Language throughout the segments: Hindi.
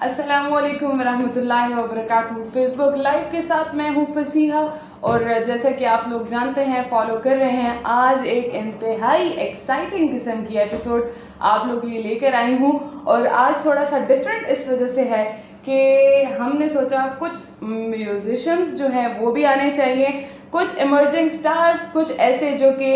अस्सलामुअलैकुम वरहमतुल्लाहि वबरकातुहू। फेसबुक लाइव के साथ मैं हूँ फसीहा और जैसा कि आप लोग जानते हैं, फॉलो कर रहे हैं, आज एक इंतहाई एक्साइटिंग किस्म की एपिसोड आप लोग के लिए लेकर आई हूँ। और आज थोड़ा सा डिफरेंट इस वजह से है कि हमने सोचा कुछ म्यूजिशियंस जो हैं वो भी आने चाहिए, कुछ इमर्जिंग स्टार्स, कुछ ऐसे जो कि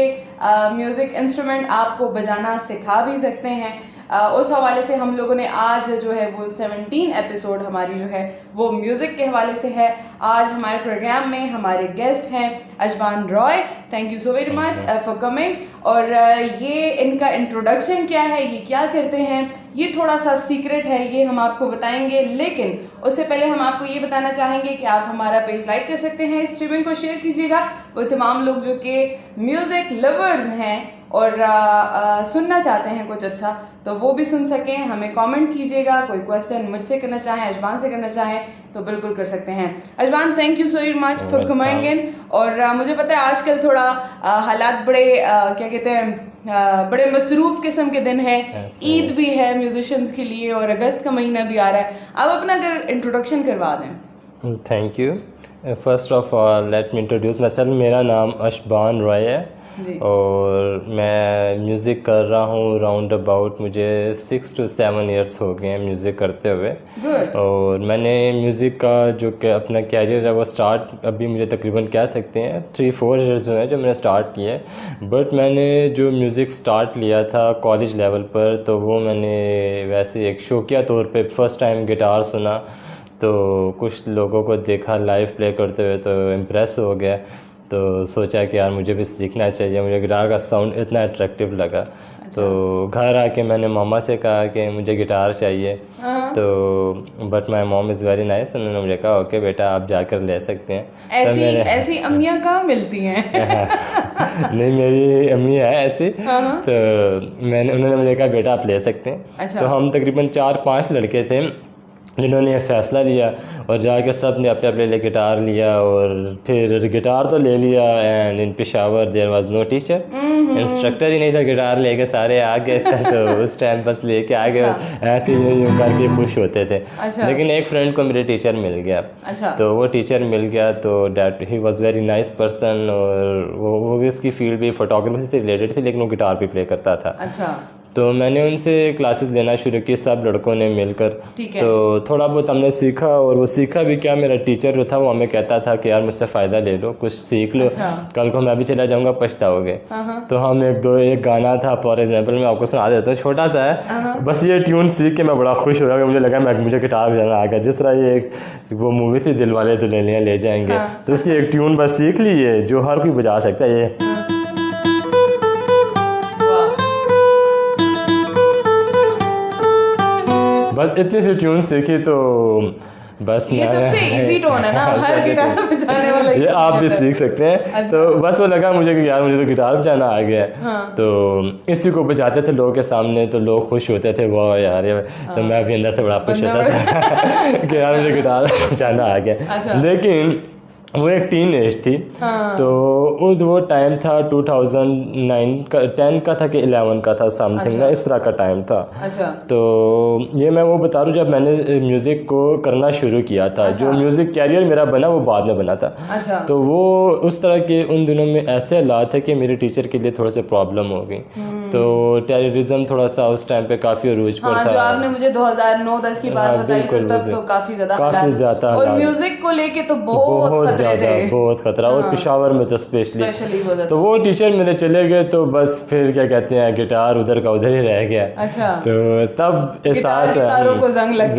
म्यूज़िक इंस्ट्रूमेंट आपको बजाना सिखा भी सकते हैं। उस हवाले से हम लोगों ने आज जो है वो 17 एपिसोड हमारी जो है वो म्यूज़िक के हवाले से है। आज हमारे प्रोग्राम में हमारे गेस्ट हैं Ashban Roy. Thank you so very much for coming. और ये इनका इंट्रोडक्शन क्या है, ये क्या करते हैं, ये थोड़ा सा सीक्रेट है, ये हम आपको बताएंगे। लेकिन उससे पहले हम आपको ये बताना चाहेंगे कि आप हमारा पेज लाइक कर सकते हैं, स्ट्रीमिंग को शेयर कीजिएगा। वो तमाम लोग जो कि म्यूज़िक लवर्स हैं और सुनना चाहते हैं कुछ अच्छा, तो वो भी सुन सकें। हमें कमेंट कीजिएगा, कोई क्वेश्चन मुझसे करना चाहें, अशबान से करना चाहें तो बिल्कुल कर सकते हैं। Ashban, thank you so much for coming in. और मुझे पता है आजकल थोड़ा हालात बड़े क्या कहते हैं, बड़े मसरूफ किस्म के दिन है, ईद भी है म्यूजिशियंस के लिए और अगस्त का महीना भी आ रहा है। आप अपना अगर इंट्रोडक्शन करवा दें। Thank you. First of all let me introduce my self. मेरा नाम अशबान रॉय है और मैं म्यूज़िक कर रहा हूँ राउंड अबाउट मुझे 6 to 7 ईयर्स हो गए हैं म्यूज़िक करते हुए। और मैंने म्यूज़िक का जो कि अपना कैरियर है वो स्टार्ट अभी मुझे तकरीबन कह सकते हैं 3-4 ईयर्स जो है जो मैंने स्टार्ट किया है। बट मैंने जो म्यूज़िक स्टार्ट लिया था कॉलेज लेवल पर, तो वो मैंने वैसे एक शौकिया तौर पे फर्स्ट टाइम गिटार सुना, तो कुछ लोगों को देखा लाइव प्ले करते हुए तो इम्प्रेस हो गया, तो सोचा कि यार मुझे भी सीखना चाहिए। मुझे गिटार का साउंड इतना अट्रैक्टिव लगा। अच्छा। तो घर आके मैंने मामा से कहा कि मुझे गिटार चाहिए, तो but my mom is very nice, उन्होंने मुझे कहा ओके बेटा आप जाकर ले सकते हैं। ऐसी अम्मियाँ कहाँ मिलती हैं? नहीं, मेरी अम्मी है ऐसी। तो उन्होंने मुझे कहा बेटा आप ले सकते हैं। अच्छा। तो हम तकरीबन 4-5 लड़के थे जिन्होंने ये फ़ैसला लिया और जाके सब ने अपने अपने लिए गिटार लिया। और फिर गिटार तो ले लिया and in Peshawar there was no teacher, instructor ही नहीं था, गिटार लेके सारे आ गए। तो उस टाइम बस लेके आ गए। अच्छा। ऐसे ही करके खुश होते थे। अच्छा। लेकिन एक फ्रेंड को मेरे टीचर मिल गया। अच्छा। तो वो टीचर मिल गया तो that he was very nice person, और वो भी उसकी फील्ड भी फोटोग्राफी से रिलेटेड थी, लेकिन वो गिटार भी प्ले करता था। अच्छा। तो मैंने उनसे क्लासेस लेना शुरू की सब लड़कों ने मिलकर। तो थोड़ा बहुत हमने सीखा, और वो सीखा भी क्या, मेरा टीचर जो था वो हमें कहता था कि यार मुझसे फ़ायदा ले लो, कुछ सीख लो। अच्छा। कल को मैं भी चला जाऊँगा पछताओगे। तो हम एक गाना था फॉर एग्जांपल मैं आपको सुना देता हूँ, छोटा सा है, बस ये ट्यून सीख के मैं बड़ा खुश हो गया। मुझे लगा मुझे गिटार बजाना आ गया। जिस तरह ये वो मूवी थी दिल वाले दुल्हनिया ले जाएंगे, तो उसकी एक ट्यून बस सीख ली है जो हर कोई बजा सकता है। ये बस इतनी सी ट्यून सीखी तो बस ये सबसे इजी टोन है ना, हर गिटार बजाने वाला ये आप भी सीख सकते हैं। अच्छा। तो बस वो लगा मुझे कि यार मुझे तो गिटार बजाना आ गया। हाँ। तो इसी को बजाते थे लोगों के सामने, तो लोग खुश होते थे, वाह यार ये। तो मैं भी अंदर से बड़ा खुश होता था कि यार मुझे गिटार बजाना आ गया। अच्छा। लेकिन वो एक टीन एज थी। हाँ। तो वो टाइम था 2009 का, 10 का था कि 11 का था समथिंग। अच्छा। ना इस तरह का टाइम था। अच्छा। तो ये मैं वो बता रहा हूँ जब मैंने म्यूज़िक को करना शुरू किया था। अच्छा। जो म्यूज़िक कैरियर मेरा बना वो बाद में बना था। अच्छा। तो वो उस तरह के उन दिनों में ऐसे हालात थे कि मेरे टीचर के लिए थोड़ा सा प्रॉब्लम हो गई। तो टेररिज्म थोड़ा सा उस टाइम पे काफ़ी अरूज पर था। जो आपने मुझे 2009-10 की बात बताई थी, तब तो काफ़ी ज़्यादा और म्यूज़िक को लेके तो बहुत खतरा। और पेशावर में तो स्पेशली तो वो टीचर मेरे चले गए, तो बस फिर क्या कहते हैं गिटार उधर का उधर ही रह गया। अच्छा। तो तब एहसास को जंग लग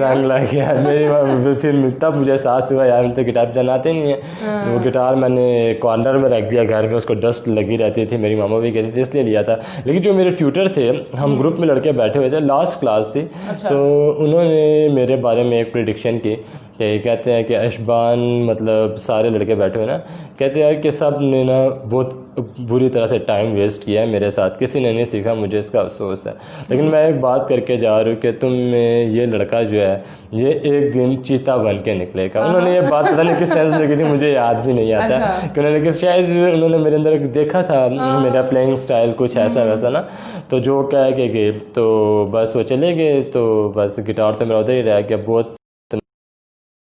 गया मेरी। फिर तब मुझे एहसास हुआ यार तो गिटार बजाते नहीं है। तो वो गिटार मैंने कॉर्नर में रख दिया घर में, उसको डस्ट लगी रहती थी, मेरी मामा भी कहती थी, इसलिए लिया था। लेकिन जो मेरे ट्यूटर थे, हम ग्रुप में लड़के बैठे हुए थे, लास्ट क्लास थी। अच्छा। तो उन्होंने मेरे बारे में एक प्रेडिक्शन की कि कहते हैं कि अशबान मतलब सारे लड़के बैठे हुए ना, कहते हैं कि सब ने ना बहुत बुरी तरह से टाइम वेस्ट किया है मेरे साथ, किसी ने नहीं सीखा, मुझे इसका अफसोस है। लेकिन मैं एक बात करके जा रहा हूँ कि तुम में ये लड़का जो है ये एक दिन चीता बन के निकलेगा। उन्होंने ये बात पता नहीं किस सेंस में की थी, मुझे याद भी नहीं आता कि उन्होंने किस, शायद उन्होंने मेरे अंदर देखा था मेरा प्लेइंग स्टाइल कुछ ऐसा वैसा ना, तो जो कह के गए तो बस वो चले गए। तो बस गिटार तो मेरा उधर ही रह गया, बहुत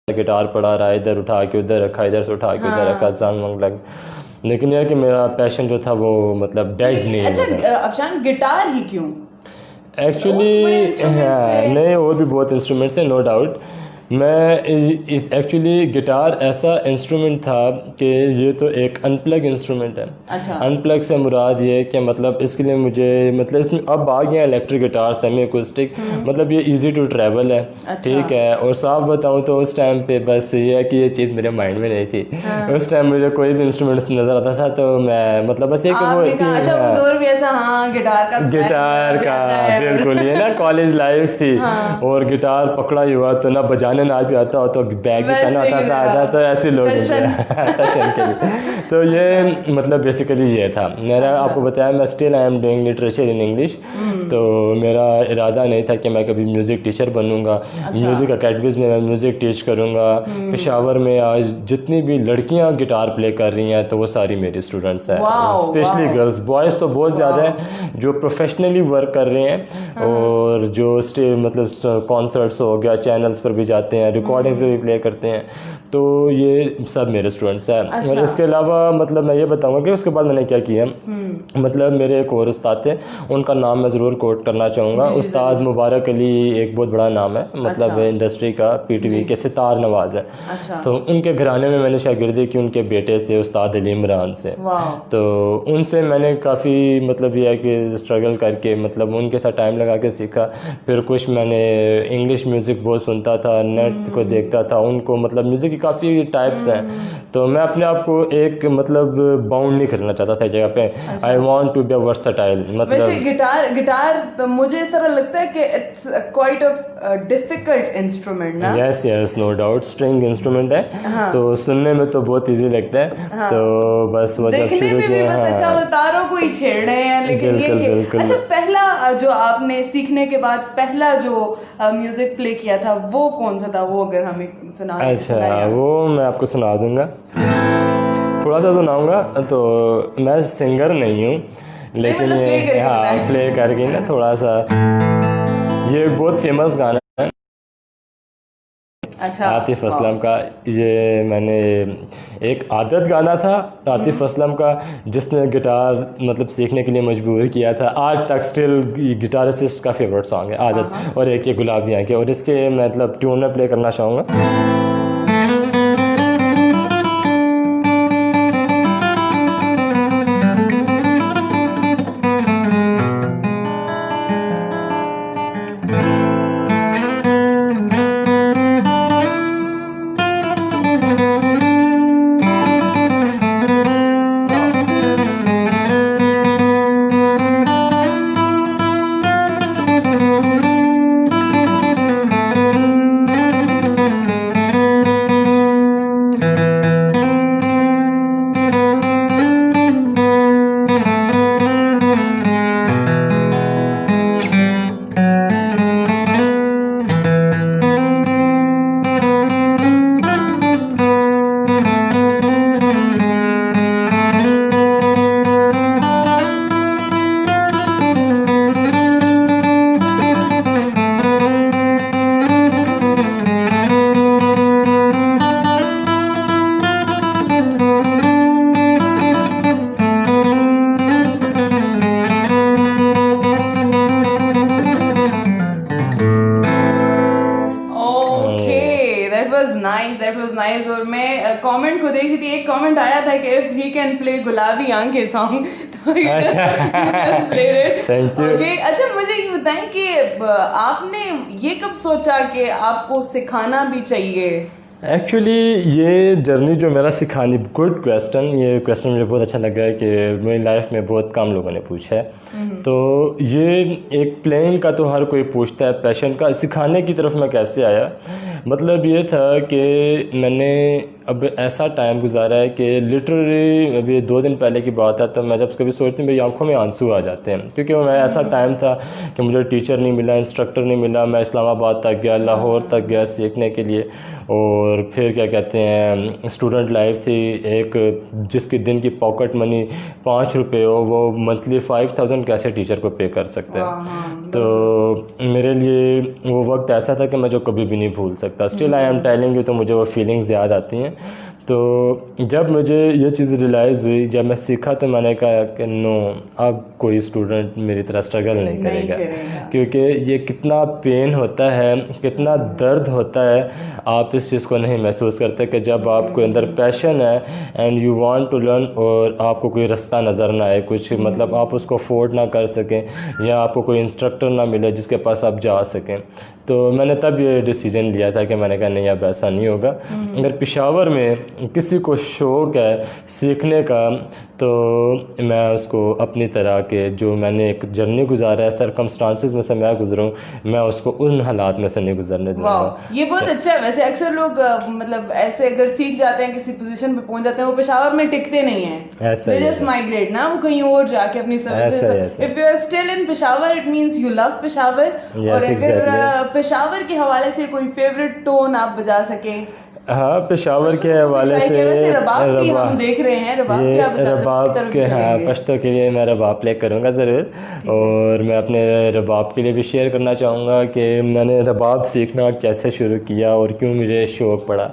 गिटार पड़ा रहा, इधर उठा के उधर रखा, इधर से उठा के उधर रखा, जंग वंग लग। लेकिन यह कि मेरा पैशन जो था वो मतलब डेड नहीं अच्छा, अफशान गिटार ही क्यों? एक्चुअली नहीं, और भी बहुत इंस्ट्रूमेंट्स हैं नो डाउट। मैं एक्चुअली गिटार ऐसा इंस्ट्रूमेंट था कि ये तो एक अनप्लग इंस्ट्रूमेंट है। अच्छा। अनप्लग से मुराद ये कि मतलब इसके लिए मुझे मतलब इसमें अब आ गया इलेक्ट्रिक गिटार सेमी अकॉस्टिक, मतलब ये इजी टू ट्रैवल है। अच्छा। ठीक है, और साफ बताऊं तो उस टाइम पे बस ये है कि ये चीज़ मेरे माइंड में नहीं थी। उस टाइम मुझे कोई भी इंस्ट्रूमेंट नज़र आता था तो मैं मतलब बस एक वो गिटार का बिल्कुल ये ना कॉलेज लाइफ थी। और गिटार पकड़ा ही हुआ तो ना बजाने ना भी आता हो तो बैग भी करना आता था, तो ऐसे लोग टशन के लिए। तो ये मतलब बेसिकली ये था मेरा। आपको बताया मैं still I am doing literature in English, तो मेरा इरादा नहीं था कि मैं कभी म्यूज़िक टीचर बनूंगा। म्यूज़िक अकेडमीज़ में मैं म्यूज़िक टीच करूंगा। पेशावर में आज जितनी भी लड़कियां गिटार प्ले कर रही हैं तो वो सारी मेरी स्टूडेंट्स हैं, स्पेशली गर्ल्स। बॉयज़ तो बहुत ज़्यादा हैं जो प्रोफेशनली वर्क कर रहे हैं और जो मतलब कॉन्सर्ट्स हो गया, चैनल्स पर भी जाते हैं, रिकॉर्डिंग्स पे भी प्ले करते हैं, तो ये सब मेरे स्टूडेंट्स हैं। अच्छा। और इसके अलावा मतलब मैं ये बताऊंगा कि उसके बाद मैंने क्या किया। मतलब मेरे एक और उस्ताद थे, उनका नाम मैं ज़रूर कोट करना चाहूँगा। उस्ताद मुबारक अली एक बहुत बड़ा नाम है, मतलब इंडस्ट्री का, पीटीवी के सितार नवाज है। अच्छा। तो उनके घराने में मैंने शागिर्दी की उनके बेटे से, उस्ताद अली इमरान से। तो उनसे मैंने काफ़ी मतलब यह है कि स्ट्रगल करके मतलब उनके साथ टाइम लगा के सीखा। फिर कुछ मैंने इंग्लिश म्यूज़िक बहुत सुनता था, नेट को देखता था, उनको मतलब म्यूज़िक की काफ़ी टाइप्स हैं, तो मैं अपने आप को एक मतलब बाउंड नहीं करना चाहता था जगह पे। I want to be versatile. मतलब वैसे गिटार तो मुझे इस तरह लगता है कि it's quite a difficult instrument ना। Yes no doubt, string instrument है। हाँ। तो सुनने में तो बहुत इजी लगता है। हाँ। तो बस वो जब शुरू किया, हाँ। अच्छा, वो तारों को ही छेड़ रहे हैं, लेकिन बिल्कुल। अच्छा, पहला जो आपने सीखने के बाद पहला जो म्यूजिक प्ले किया था वो कौन सा था? वो अगर हमें सुना। अच्छा, वो मैं आपको सुना दूंगा, थोड़ा सा सुनाऊंगा। तो मैं सिंगर नहीं हूँ, लेकिन ये हाँ प्ले करके ना थोड़ा सा, ये बहुत फेमस गाना है। अच्छा। आतिफ असलम का। ये मैंने एक आदत गाना था आतिफ असलम का, जिसने गिटार मतलब सीखने के लिए मजबूर किया था। आज तक स्टिल गिटारिस्ट का फेवरेट सॉन्ग है आदत, और एक ये गुलाबी आंखें। और इसके मतलब ट्यून में प्ले करना चाहूँगा। That was nice. और मैं कमेंट को देख रही थी, एक कमेंट आया था कि if he can play Gulabi आंखें सॉन्ग तो just play it. Thank you. Okay, अच्छा मुझे ये बताएं कि आपने ये कब सोचा कि आपको सिखाना भी चाहिए? एक्चुअली ये जर्नी जो मेरा सिखानी, गुड क्वेश्चन, ये क्वेश्चन मुझे बहुत अच्छा लगा है कि मेरी लाइफ में बहुत कम लोगों ने पूछा है। तो ये एक प्लेइंग का तो हर कोई पूछता है, पैशन का सिखाने की तरफ मैं कैसे आया, मतलब ये था कि मैंने अब ऐसा टाइम गुजारा है कि लिटरली अभी 2 दिन पहले की बात है, तो मैं जब कभी सोचती हूँ मेरी आंखों में आंसू आ जाते हैं, क्योंकि मैं ऐसा टाइम था कि मुझे टीचर नहीं मिला, इंस्ट्रक्टर नहीं मिला, मैं इस्लामाबाद तक गया, लाहौर तक गया सीखने के लिए, और फिर क्या कहते हैं स्टूडेंट लाइफ थी, एक जिसकी दिन की पॉकेट मनी 5 रुपये हो, वो मंथली 5000 कैसे टीचर को पे कर सकते हैं। तो मेरे लिए वो वक्त ऐसा था कि मैं जो कभी भी नहीं भूल सकता। Still I am telling you, तो मुझे वो फीलिंग्स याद आती हैं। तो जब मुझे ये चीज़ रियलाइज़ हुई, जब मैं सीखा, तो मैंने कहा कि नो, अब कोई स्टूडेंट मेरी तरह स्ट्रगल नहीं करेगा, क्योंकि ये कितना पेन होता है, कितना दर्द होता है, आप इस चीज़ को नहीं महसूस करते कि जब आपको अंदर पैशन है and you want to learn, और आपको कोई रास्ता नज़र ना आए, कुछ मतलब आप उसको अफोर्ड ना कर सकें, या आपको कोई इंस्ट्रक्टर ना मिले जिसके पास आप जा सकें। तो मैंने तब ये डिसीजन लिया था कि मैंने कहा नहीं, अब ऐसा नहीं होगा। अगर पेशावर में किसी को शौक़ है सीखने का, तो मैं उसको अपनी तरह के, जो मैंने एक जर्नी गुजारा है, सरकमस्टांसेस में से मैं गुजरूँ, मैं उसको उन हालात में से नहीं गुजरने दूँगा। ये बहुत अच्छा है। वैसे अक्सर लोग मतलब ऐसे अगर सीख जाते हैं, किसी पोजीशन पे पहुंच जाते हैं, वो पेशावर में टिकते नहीं हैं, दे जस्ट माइग्रेट ना, वो कहीं और जाके अपनी services. If you are still in Peshawar, it means you love Peshawar. और अगर पेशावर के हवाले से कोई फेवरेट टोन आप बजा सके? हाँ, पेशावर के हवाले से हम देख रहे हैं रबाब के, हाँ, पश्तो के लिए मैं रबाब प्ले करूँगा ज़रूर। और मैं अपने रबाब के लिए भी शेयर करना चाहूँगा कि मैंने रबाब सीखना कैसे शुरू किया और क्यों मुझे शौक़ पड़ा।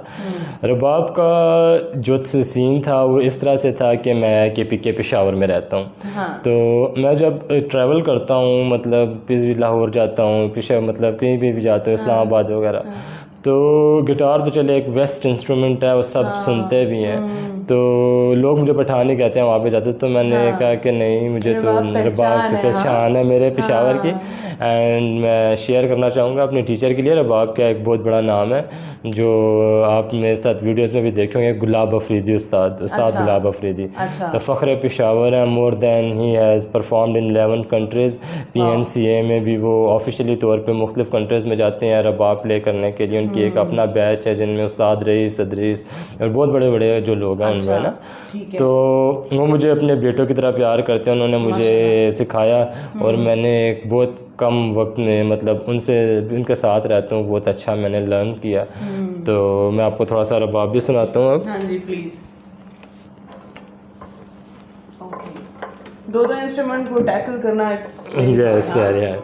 रबाब का जो सीन था वो इस तरह से था कि मैं के पेशावर में रहता हूँ। हाँ। तो मैं जब ट्रैवल करता हूँ, मतलब लाहौर जाता हूँ, पेशावर मतलब कहीं भी जाता हूँ, इस्लामाबाद वगैरह, तो गिटार तो चले एक वेस्ट इंस्ट्रूमेंट है, वो सब सुनते भी हैं, तो लोग मुझे पठानी कहते हैं वहाँ पे जाते, तो मैंने कहा कि नहीं, मुझे तो रबाब की पहचान है मेरे पेशावर की। एंड मैं शेयर करना चाहूँगा अपने टीचर के लिए, रबाब का एक बहुत बड़ा नाम है, जो आप मेरे साथ वीडियोस में भी देखेंगे, गुलाब अफरीदी उस्ताद गुलाब अफरीदी। तो फ़ख्र पेशावर है, more than he has performed in 11 countries. PNCA में भी वो ऑफिशियली तौर पे मुख्तलिफ कंट्रीज़ में जाते हैं रबाब प्ले करने के लिए। उनकी एक अपना बैच है जिनमें उस्ताद रईस, अदरीस और बहुत बड़े बड़े जो लोग हैं उनमें ना। तो वो मुझे अपने बेटों की तरह प्यार करते हैं, उन्होंने मुझे सिखाया, और मैंने एक बहुत कम वक्त में मतलब उनके साथ रहता हूँ, बहुत अच्छा मैंने लर्न किया। तो मैं आपको थोड़ा सा रबाब भी सुनाता हूँ अब। हाँ जी प्लीज़। दो इंस्ट्रूमेंट को टैकल करना, यस यार।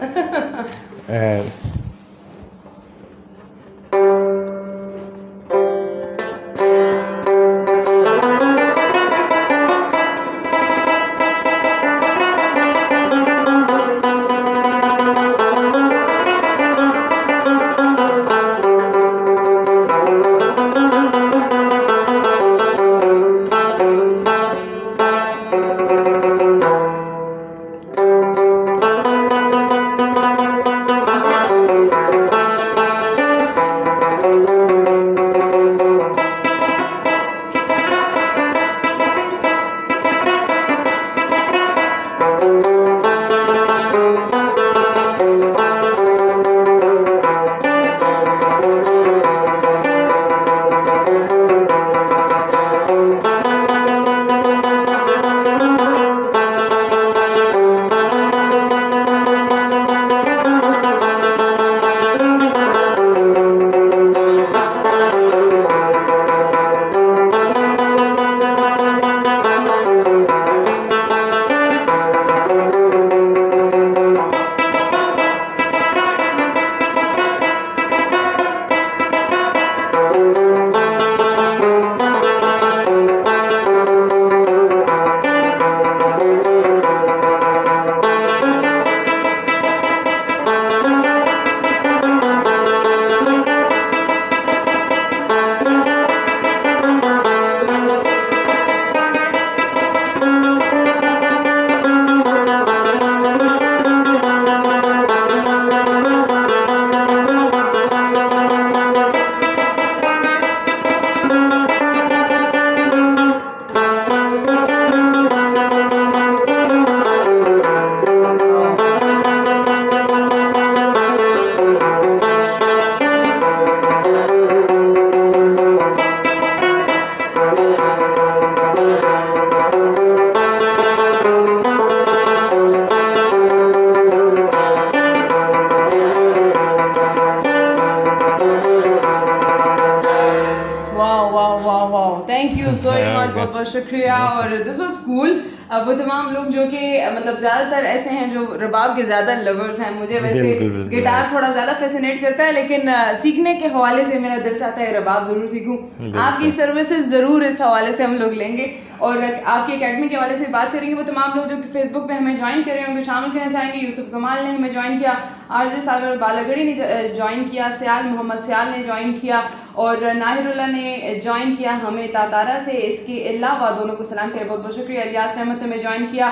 यू सो मच, बहुत बहुत शुक्रिया। और दिस वाज कूल। वो तमाम लोग जो कि मतलब ज़्यादातर ऐसे हैं जो रबाब के ज़्यादा लवर्स हैं, मुझे वैसे गिटार थोड़ा ज़्यादा फैसिनेट करता है, लेकिन सीखने के हवाले से मेरा दिल चाहता है रबाब ज़रूर सीखूं। आपकी सर्विसेज ज़रूर इस हवाले से हम लोग लेंगे और आपकी एकेडमी के हवाले से बात करेंगे। वो तमाम लोग जो कि फेसबुक पे हमें ज्वाइन कर रहे हैं उनको शामिल करना चाहेंगे। यूसुफ कमाल ने हमें ज्वाइन किया, आरजे सागर बालागड़ी ने ज्वाइन किया, सियाल मोहम्मद सियाल ने ज्वाइन किया और नाहिरुल्लाह ने ज्वाइन किया हमें तातारा से। इसके अलावा दोनों को सलाम करें, बहुत बहुत शुक्रिया। इलियास रहमत हमें ज्वाइन किया,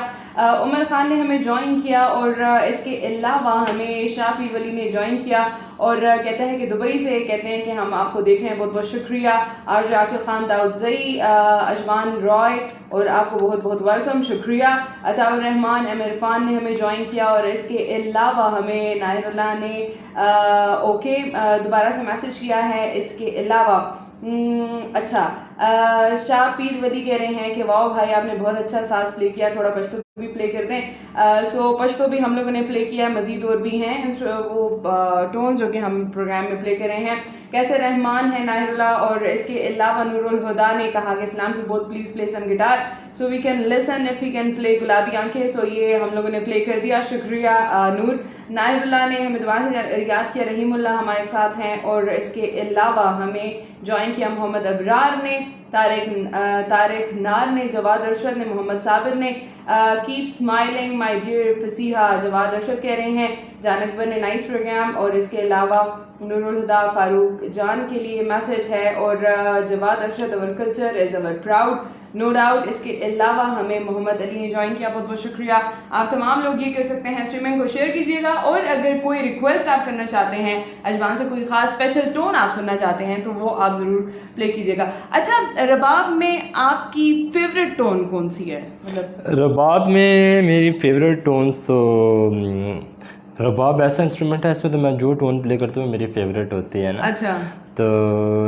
उमर खान ने हमें ज्वाइन किया और इसके अलावा हमें शाह पीर वली ने ज्वाइन किया और कहते हैं कि दुबई से कहते हैं कि हम आपको देख रहे हैं, बहुत बहुत शुक्रिया। आरजे आकिल खान, दाऊद जई, अजमान रॉय और आपको बहुत बहुत वेलकम, शुक्रिया। अताउर रहमान, एम इरफान ने हमें ज्वाइन किया और इसके अलावा हमें नाहिरुल्लाह ने ओके दोबारा से मैसेज किया है। इसके अलावा अच्छा शाह पीर वली कह रहे हैं कि वाओ भाई आपने बहुत अच्छा साज प्ले किया, थोड़ा पश्तो भी प्ले कर दें। सो पश्तो भी हम लोगों ने प्ले किया, मजीद और भी हैं वो टोन जो कि हम प्रोग्राम में प्ले कर रहे हैं। कैसे रहमान है नाहिरुल्लाह और इसके अलावा नूरुल हुदा ने कहा कि इस्लाम की बहुत please play some guitar so we can listen if we can play Gulabi Aankhen. सो ये हम लोगों ने प्ले कर दिया, शुक्रिया नूर। नाहिरुल्लाह ने हमें दोबारा से याद किया, रहीमुल्लाह हमारे साथ हैं और इसके अलावा हमें ज्वाइन किया मोहम्मद अबरार ने, तारिक नार ने, जवाद अरशद ने, मोहम्मद साबिर ने। Keep smiling my dear Fasiha Jawad Arshad कह रहे हैं। जानकबर ने नाइस प्रोग्राम और इसके अलावा नूरुल हुदा फारूक जान के लिए मैसेज है और Jawad Arshad our culture is our proud no doubt. इसके अलावा हमें मोहम्मद अली ने ज्वाइन किया, बहुत बहुत शुक्रिया। आप तमाम लोग ये कर सकते हैं, स्ट्रीमिंग को शेयर कीजिएगा और अगर कोई रिक्वेस्ट आप करना चाहते हैं, अजमान से कोई खास स्पेशल टोन आप सुनना चाहते हैं तो वो आप ज़रूर प्ले कीजिएगा। अच्छा, रबाब में आपकी फेवरेट टोन कौन सी है? मतलब रबाब में मेरी फेवरेट टोन्स तो रबाब ऐसा इंस्ट्रूमेंट है, इसमें तो मैं जो टोन प्ले करता हूँ मेरी फेवरेट होती है ना। अच्छा, तो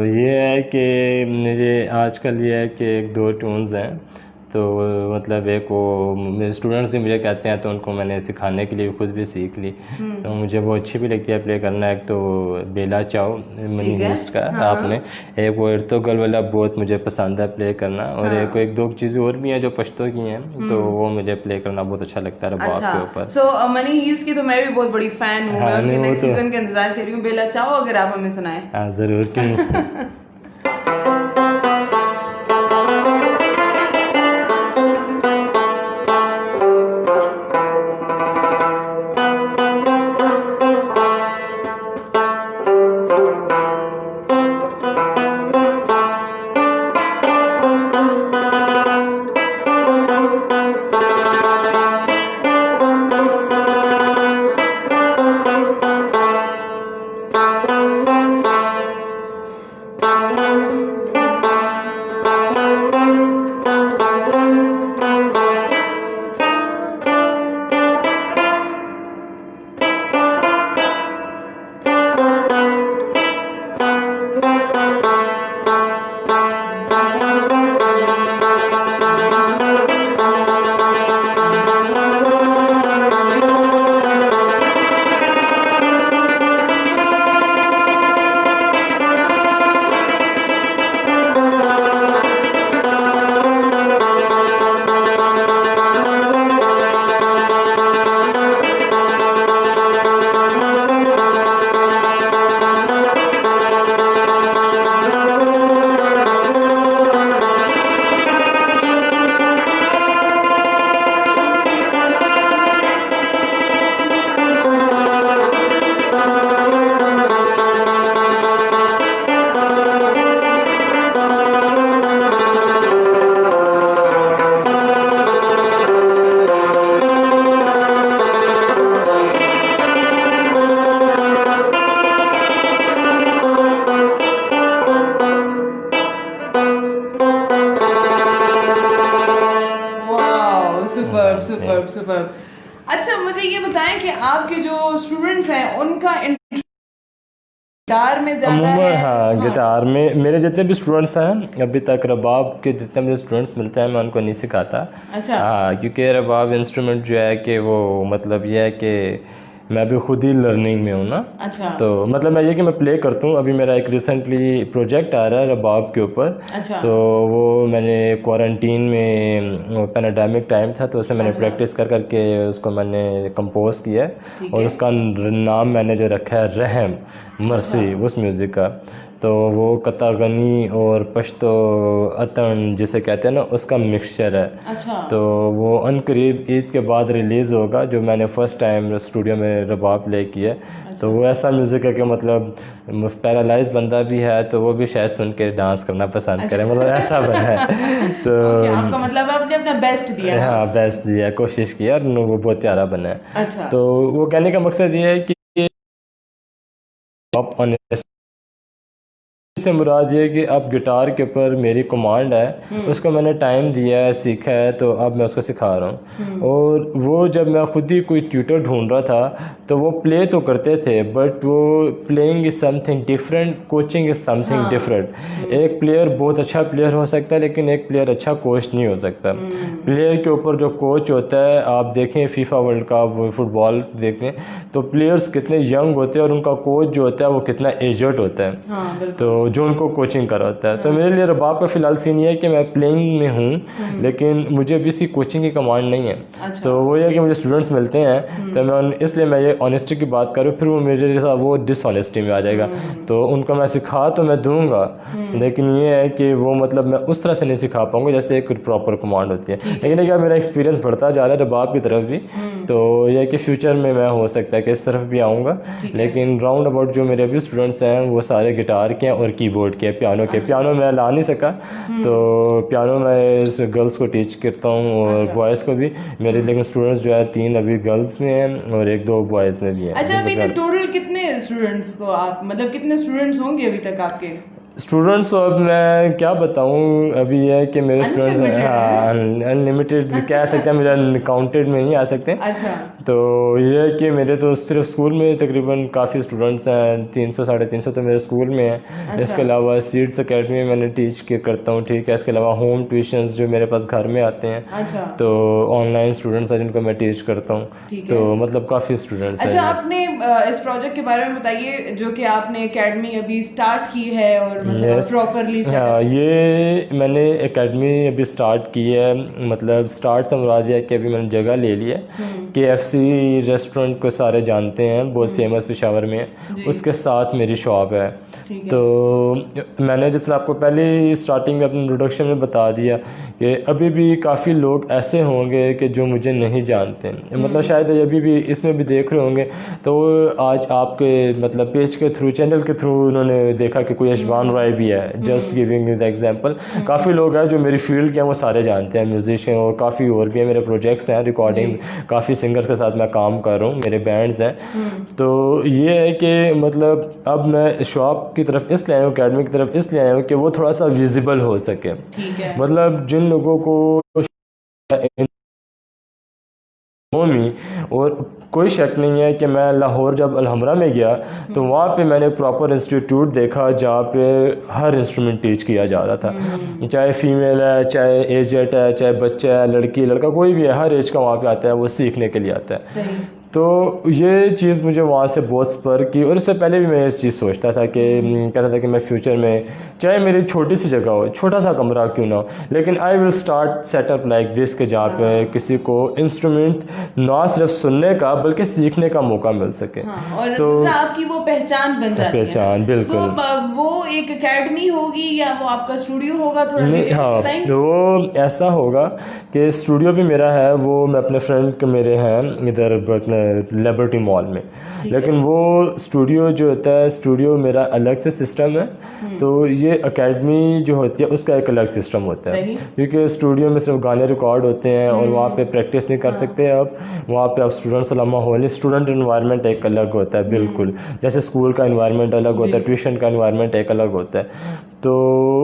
ये है कि मुझे आजकल ये है कि एक दो टोन्स हैं, तो मतलब एक वो मेरे स्टूडेंट्स भी मुझे कहते हैं तो उनको मैंने सिखाने के लिए खुद भी सीख ली, तो मुझे वो अच्छी भी लगती है प्ले करना। एक तो बेला चाओ मनी हीस्ट का आपने, एक वो इर्तुगल वाला बहुत मुझे पसंद है प्ले करना और एक दो चीज़ें और भी हैं जो पश्तो की हैं, तो वो मुझे प्ले करना बहुत अच्छा लगता है रबाब के ऊपर। सो मनी हीस्ट की तो मैं भी बहुत बड़ी फ़ैन हूँ, मैं उनके नेक्स्ट सीजन का इंतजार कर रही हूँ। बेला चाओ अगर आप हमें सुनाएं। हाँ ज़रूर, क्यों सुपर्ब। अच्छा, मुझे ये बताएं कि आपके जो स्टूडेंट्स हैं उनका गिटार में ज़्यादा है? हाँ, गिटार में मेरे जितने भी स्टूडेंट्स हैं अभी तक रबाब के जितने मुझे स्टूडेंट्स मिलते हैं मैं उनको नहीं सिखाता। अच्छा। हाँ, क्योंकि रबाब इंस्ट्रूमेंट जो है कि वो मतलब ये है कि मैं अभी खुद ही लर्निंग में हूँ ना। अच्छा। तो मतलब मैं ये कि मैं प्ले करता हूँ। अभी मेरा एक रिसेंटली प्रोजेक्ट आ रहा है रबाब के ऊपर। अच्छा। तो वो मैंने क्वारंटीन में पैंडेमिक टाइम था तो उसमें मैंने प्रैक्टिस कर करके उसको मैंने कंपोज किया है और उसका नाम मैंने जो रखा है रहम मर्सी उस म्यूज़िक का। तो वो कतागनी और पश्तो अतन जिसे कहते हैं ना उसका मिक्सचर है। अच्छा। तो वो अनकरीब ईद के बाद रिलीज़ होगा, जो मैंने फ़र्स्ट टाइम स्टूडियो में रबाब प्ले किया। तो वो ऐसा म्यूज़िक है कि मतलब पैरालाइज बंदा भी है तो वो भी शायद सुन के डांस करना पसंद करे, मतलब ऐसा बना है। तो आपका मतलब आपने अपना बेस्ट दिया। हाँ बेस्ट दिया, कोशिश किया और वो बहुत प्यारा बना है। अच्छा। तो वो कहने का मकसद ये है कि आप इससे मुराद ये कि अब गिटार के ऊपर मेरी कमांड है, उसको मैंने टाइम दिया है, सीखा है, तो अब मैं उसको सिखा रहा हूँ। और वो जब मैं खुद ही कोई ट्यूटर ढूंढ रहा था तो वो प्ले तो करते थे बट वो playing is something different, coaching is something different. एक प्लेयर बहुत अच्छा प्लेयर हो सकता है लेकिन एक प्लेयर अच्छा कोच नहीं हो सकता। प्लेयर के ऊपर जो कोच होता है, आप देखें फीफा वर्ल्ड कप फुटबॉल देखें तो प्लेयर्स कितने यंग होते हैं और उनका कोच जो होता है वो कितना एजड होता है। हाँ, तो जो उनको कोचिंग कराता है। तो मेरे लिए रबाब का फ़िलहाल सीन ये है कि मैं प्लेइंग में हूँ लेकिन मुझे अभी इसकी कोचिंग की कमांड नहीं है। अच्छा। तो वो ये है कि मुझे स्टूडेंट्स मिलते हैं तो मैं इसलिए मैं ये ऑनेस्टी की बात करूँ, फिर वो मेरे साथ वो डिसऑनेस्टी में आ जाएगा। तो उनको मैं सिखा तो मैं दूंगा लेकिन ये है कि वो मतलब मैं उस तरह से नहीं सिखा पाऊंगा जैसे एक प्रॉपर कमांड होती है। लेकिन क्या मेरा एक्सपीरियंस बढ़ता जा रहा है रबाब की तरफ भी, तो ये है कि फ्यूचर में मैं हो सकता है कि इस तरफ भी आऊँगा। लेकिन राउंड अबाउट जो मेरे अभी स्टूडेंट्स हैं वो सारे गिटार के हैं और कीबोर्ड के, पियानो के। पियानो मैं ला नहीं सका तो पियानो मैं गर्ल्स को टीच करता हूँ और बॉयज़ को भी मेरे, लेकिन स्टूडेंट्स जो है 3 अभी गर्ल्स में हैं और 1-2 बॉयज़ में भी हैं। अच्छा, अभी तक टोटल कितने स्टूडेंट्स को आप मतलब कितने स्टूडेंट्स होंगे अभी तक आपके? स्टूडेंट्स अब मैं क्या बताऊँ, अभी ये है कि मेरे स्टूडेंट्स अनलिमिटेड कह सकते हैं, मेरा काउंटेड में नहीं आ सकते। अच्छा। तो ये है कि मेरे तो सिर्फ स्कूल में तकरीबन काफ़ी स्टूडेंट्स हैं, 300-350 तो मेरे स्कूल में हैं। अच्छा। इसके अलावा सीड्स अकेडमी में मैंने टीच के करता हूँ, ठीक है। इसके अलावा होम ट्यूशन्स जो मेरे पास घर में आते हैं। अच्छा। तो ऑनलाइन स्टूडेंट्स हैं जिनको मैं टीच करता हूँ। तो मतलब काफ़ी स्टूडेंट्स हैं। अच्छा, आपने इस प्रोजेक्ट के बारे में बताइए जो कि आपने एकेडमी अभी स्टार्ट की है और मतलब प्रॉपरली। हाँ, ये मैंने एकेडमी अभी स्टार्ट की है, मतलब स्टार्ट से मुराद है कि अभी मैंने जगह ले ली है। KFC रेस्टोरेंट को सारे जानते हैं, बहुत फेमस पेशावर में है, उसके साथ मेरी शॉप है। तो मैंने जिस तरह आपको पहले स्टार्टिंग में अपने इंट्रोडक्शन में बता दिया कि अभी भी काफ़ी लोग ऐसे होंगे कि जो मुझे नहीं जानते, मतलब शायद अभी भी इसमें भी देख रहे होंगे। तो आज आपके मतलब पेज के थ्रू, चैनल के थ्रू उन्होंने देखा कि कोई अशबान राय भी है, जस्ट गिविंग द एग्जांपल। काफ़ी लोग हैं जो मेरी फील्ड के हैं वो सारे जानते हैं, म्यूजिशियन और काफ़ी और भी हैं, मेरे प्रोजेक्ट्स हैं, रिकॉर्डिंग्स, काफ़ी सिंगर्स के साथ मैं काम कर रहा हूँ, मेरे बैंड्स हैं। तो ये है कि मतलब अब मैं शॉप की तरफ इसलिए आया हूँ, अकेडमी की तरफ इसलिए आया हूँ कि वो थोड़ा सा विजिबल हो सके। मतलब जिन लोगों को और कोई शक नहीं है कि मैं लाहौर जब अलहमरा में गया तो वहाँ पे मैंने प्रॉपर इंस्टीट्यूट देखा जहाँ पे हर इंस्ट्रूमेंट टीच किया जा रहा था, चाहे फीमेल है, चाहे एजेड है, चाहे बच्चा है, लड़की लड़का, कोई भी है, हर एज का वहाँ पे आता है, वो सीखने के लिए आता है। तो ये चीज़ मुझे वहाँ से बहुत स्पर की। और इससे पहले भी मैं इस चीज़ सोचता था कि कहता था कि मैं फ्यूचर में चाहे मेरी छोटी सी जगह हो, छोटा सा कमरा क्यों ना हो, लेकिन I will start setup like this के जहाँ पे किसी को इंस्ट्रूमेंट ना सिर्फ सुनने का बल्कि सीखने का मौका मिल सके। और तो दूसरा आपकी वो पहचान बन जाती है। पहचान बिल्कुल। तो वो एक एकेडमी होगी या वो आपका स्टूडियो होगा? थोड़ा हाँ, वो ऐसा होगा कि स्टूडियो भी मेरा है, वो मैं अपने फ्रेंड के मेरे हैं इधर लिबर्टी मॉल में, लेकिन वो स्टूडियो जो होता है, स्टूडियो मेरा अलग से सिस्टम है। तो ये एकेडमी जो होती है उसका एक अलग सिस्टम होता है, क्योंकि स्टूडियो में सिर्फ गाने रिकॉर्ड होते हैं और वहाँ पे प्रैक्टिस नहीं कर सकते आप। वहाँ पे आप स्टूडेंट्स वाला माहौल, स्टूडेंट इन्वायरमेंट एक अलग होता है बिल्कुल, जैसे स्कूल का इन्वायरमेंट अलग होता है, ट्यूशन का इन्वायरमेंट एक अलग होता है। तो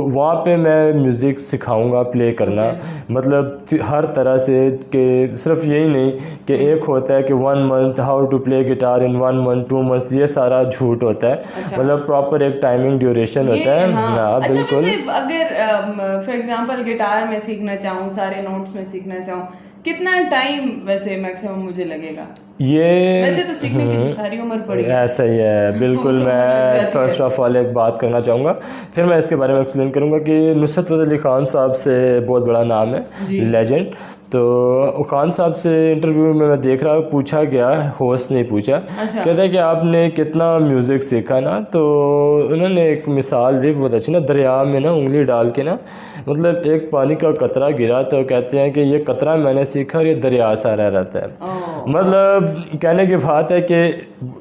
वहाँ पे मैं म्यूज़िक सिखाऊंगा, प्ले करना, मतलब हर तरह से, कि सिर्फ यही नहीं कि एक होता है कि 1 month how to play guitar in 1 month 2 months, ये सारा झूठ होता है। मतलब प्रॉपर एक टाइमिंग ड्यूरेशन होता है। हाँ, अच्छा, बिल्कुल। अगर फॉर एग्जांपल गिटार में सीखना चाहूँ, सारे नोट्स में सीखना चाहूँ, कितना टाइम वैसे मैक्सिमम मुझे लगेगा? ये वैसे तो सीखने की सारी उम्र पड़ी है। ऐसा ही है बिल्कुल। मैं फर्स्ट ऑफ ऑल एक बात करना चाहूँगा, फिर मैं इसके बारे में एक्सप्लेन करूँगा कि नुसरत फतेह अली खान साहब से बहुत बड़ा नाम है, लेजेंड। तो खान साहब से इंटरव्यू में मैं देख रहा हूँ, पूछा गया, होस्ट ने पूछा, कहता है कि आपने कितना म्यूज़िक सीखा ना, तो उन्होंने एक मिसाल दी बहुत अच्छी ना, दरिया में ना उंगली डाल के ना, मतलब एक पानी का कतरा गिरा तो कहते हैं कि ये कतरा मैंने सीखा और ये दरिया सा रह रहता है। मतलब कहने की बात है कि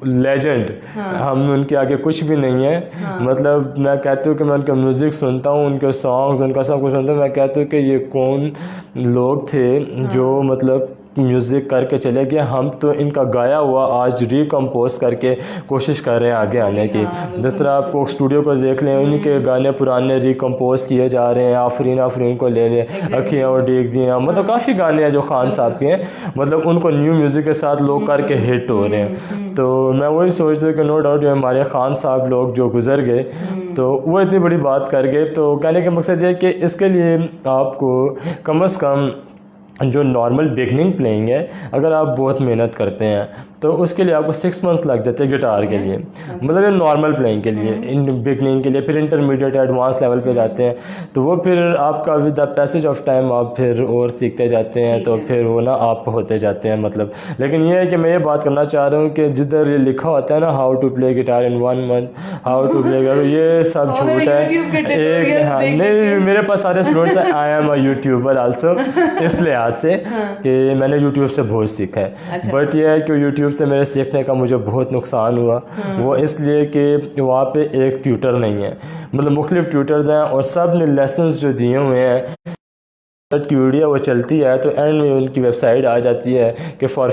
लेजेंड, हम उनके आगे कुछ भी नहीं है। मतलब मैं कहती हूँ कि मैं उनका म्यूज़िक सुनता हूँ, उनके सॉन्ग्स, उनका सब कुछ सुनता हूँ, मैं कहती हूँ कि ये कौन लोग थे जो मतलब म्यूज़िक करके चले गए। हम तो इनका गाया हुआ आज रिकम्पोज करके कोशिश कर रहे हैं आगे आने की। जिस तरह आप कोक स्टूडियो को देख लें, उन्हीं के गाने पुराने रिकम्पोज किए जा रहे हैं। आफरीन आफरीन को ले लें, अखियाँ और देख दिया, मतलब काफ़ी गाने हैं जो खान साहब के हैं, मतलब उनको न्यू म्यूज़िक के साथ लोग करके हिट हो रहे हैं। तो मैं वही सोचता हूँ कि नो डाउट हमारे खान साहब लोग जो गुजर गए तो वो इतनी बड़ी बात कर गए। तो कहने का मकसद ये है कि इसके लिए आपको कम से कम जो नॉर्मल बिगनिंग प्लेइंग है, अगर आप बहुत मेहनत करते हैं तो उसके लिए आपको 6 मंथ्स लग जाते हैं गिटार के लिए, मतलब ये नॉर्मल प्लेइंग के लिए, इन बिगनिंग के लिए। फिर इंटरमीडिएट एडवांस लेवल पे जाते हैं तो वो फिर आपका with the passage of time आप फिर और सीखते जाते हैं, तो फिर वो ना आप होते जाते हैं मतलब। लेकिन ये है कि मैं ये बात करना चाह रहा हूँ कि जिधर ये लिखा होता है ना, how to play guitar in 1 month, how to play, ये सब झूठ है। एक हाँ, नहीं, मेरे पास सारे स्टूडेंट्स हैं, I am a YouTuber also, इस लिहाज से कि मैंने यूट्यूब से बहुत सीखा है। बट ये है कि यूट्यूब से मेरे सीखने का मुझे बहुत नुकसान हुआ। वो इसलिए कि वहाँ पे एक ट्यूटर नहीं है, मतलब मुख्तलिफ ट्यूटर्स हैं और सब ने लेसन्स जो दिए हुए हैं की वीडियो वो चलती है तो एंड में उनकी वेबसाइट आ जाती है कि for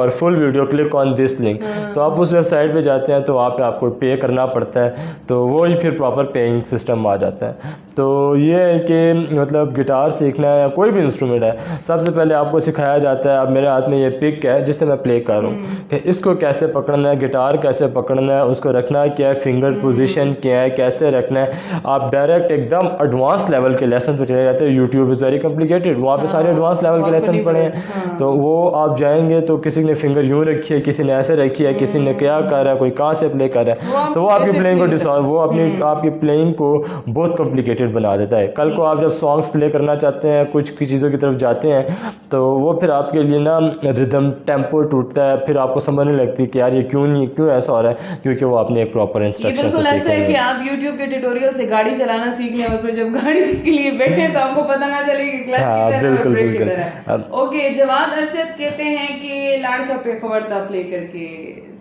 full video click on this link. तो आप उस वेबसाइट पे जाते हैं तो वहाँ पे आपको पे करना पड़ता है, तो वो ही फिर प्रॉपर पेइंग सिस्टम आ जाता है। तो ये है कि मतलब गिटार सीखना है या कोई भी इंस्ट्रूमेंट है, सबसे पहले आपको सिखाया जाता है। अब मेरे हाथ में ये पिक है जिससे मैं प्ले कर रहा हूँ कि इसको कैसे पकड़ना है, गिटार कैसे पकड़ना है, उसको रखना क्या है, फिंगर पोजीशन क्या है, कैसे रखना है। आप डायरेक्ट एकदम एडवांस लेवल के लेसन पे चले जाते हैं। यूट्यूब इज़ वेरी कॉम्प्लिकेटेड, वहाँ पे सारे एडवांस लेवल के लेसन पढ़े हैं। तो वो आप जाएंगे तो किसी ने फिंगर यूँ रखी है, किसी ने ऐसे रखी है, किसी ने क्या कर रहा है, कोई कहाँ से प्ले कर रहा है, तो वो आपकी प्लेइंग को डिसॉल्व, वो अपनी आपकी प्लेइंग को बहुत कॉम्प्लिकेटेड बना देता है। कल को आप जब सॉन्ग्स प्ले करना चाहते हैं, कुछ की चीज़ों की तरफ जाते हैं, तो वो फिर आपके लिए ना रिदम टेम्पो टूटता है, फिर आपको समझ नहीं लगती कि यार ये क्यों ऐसा हो रहा है, क्योंकि वो आपने एक प्रॉपर इंस्ट्रक्शन से सीखा है। कि आप YouTube के ट्यूटोरियल से गाड़ी चलाना सीख लें और फिर जब गाड़ी के लिए बैठे तो आपको पता ना चले कि क्लच किधर है और ब्रेक किधर है। ओके, जवाद अरशद कहते हैं कि लाड़शा पे खबरदार प्ले करके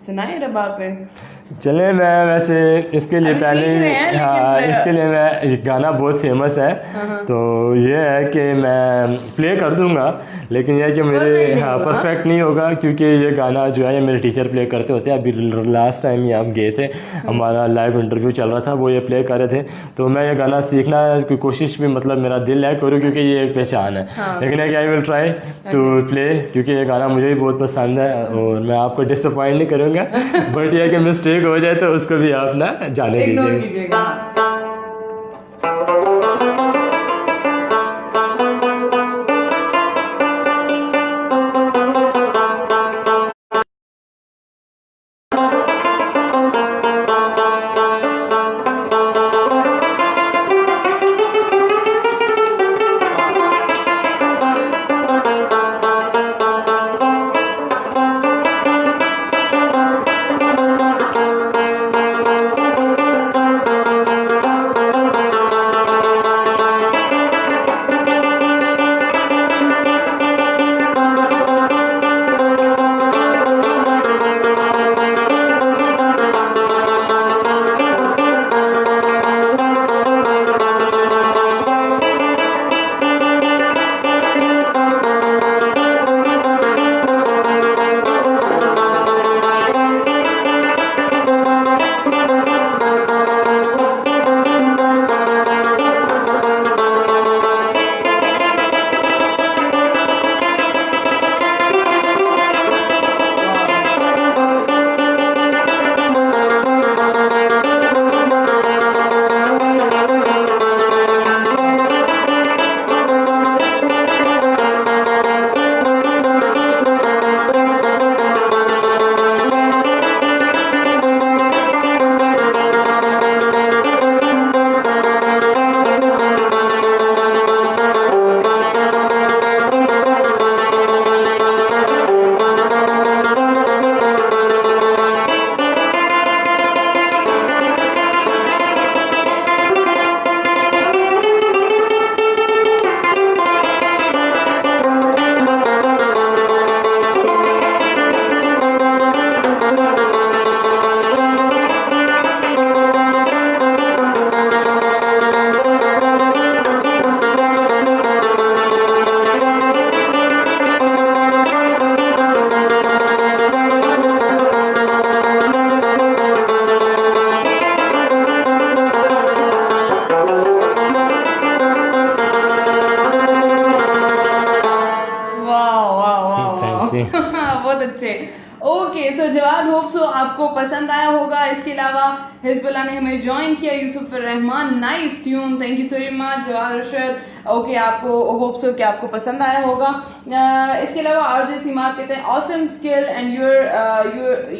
सुनाए रबाब पे। चले, मैं वैसे इसके लिए पहले इसके लिए मैं गाना बहुत फेमस है, तो ये है कि मैं प्ले कर दूंगा, लेकिन यह है कि मेरे परफेक्ट नहीं होगा, क्योंकि ये गाना जो है ये मेरे टीचर प्ले करते होते हैं। अभी लास्ट टाइम ये हम गए थे, हमारा लाइव इंटरव्यू चल रहा था, वो ये प्ले कर रहे थे, तो मैं ये गाना सीखना की कोशिश भी मतलब मेरा दिल है करूँ, क्योंकि ये एक पहचान है। लेकिन I will try to play, क्योंकि ये गाना मुझे भी बहुत पसंद है और मैं आपको डिसअपॉइंट नहीं करूँगा। बट यह कि मिस्टेक हो जाए तो उसको भी आप ना जाने दीजिएगा। Okay so Jawad, hope so आपको पसंद आया होगा। इसके अलावा हिजबुल्लाह ने हमें ज्वाइन किया, Yusuf Rahman, nice tune, thank you so much Jawad Arshad. Okay, आपको होप सो कि आपको पसंद आया होगा। इसके अलावा आरजे सीमात कहते हैं awesome skill and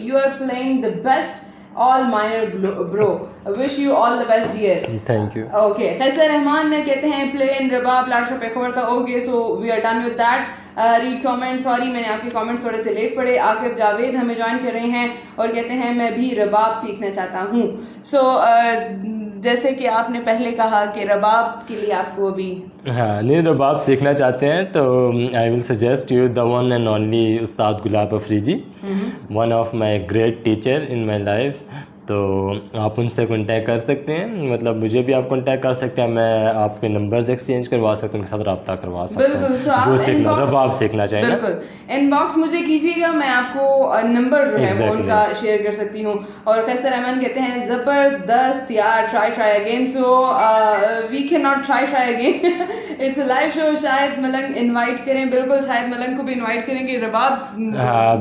you are playing the best all minor bro, wish you all the best dear, thank you. Okay, Faisal Rahman ने कहते हैं प्ले इन रबाब लाशा पे खबर था। Okay so we are done with that. Read comment, sorry मैंने आपके कमेंट्स थोड़े से लेट पढ़े। आकिब जावेद हमें ज्वाइन कर रहे हैं और कहते हैं मैं भी रबाब सीखना चाहता हूँ। सो जैसे कि आपने पहले कहा कि रबाब के लिए आपको अभी हाँ नहीं रबाब सीखना चाहते हैं तो I will suggest you the one and only Ustad Gulab Afridi, one of my great teacher in my life. तो आप उनसे कांटेक्ट कर सकते हैं, मतलब मुझे भी आप कांटेक्ट कर सकते हैं, मैं आपके नंबर्स एक्सचेंज करवा सकता हूँ, उनके साथ रब्ता करवा सकता हूँ। बिल्कुल, जो सीखना रबाब सीखना चाहिए ना, बिल्कुल इनबॉक्स मुझे कीजिएगा, मैं आपको नंबर जो है वो उनका शेयर कर सकती हूँ। और फैसल रहमान कहते हैं ज़बरदस्त यार, try again. So we can not try again, it's a live show. शायद मलंग इनवाइट करें, बिल्कुल शायद मलंग को भी इनवाइट करेंगे, रबाब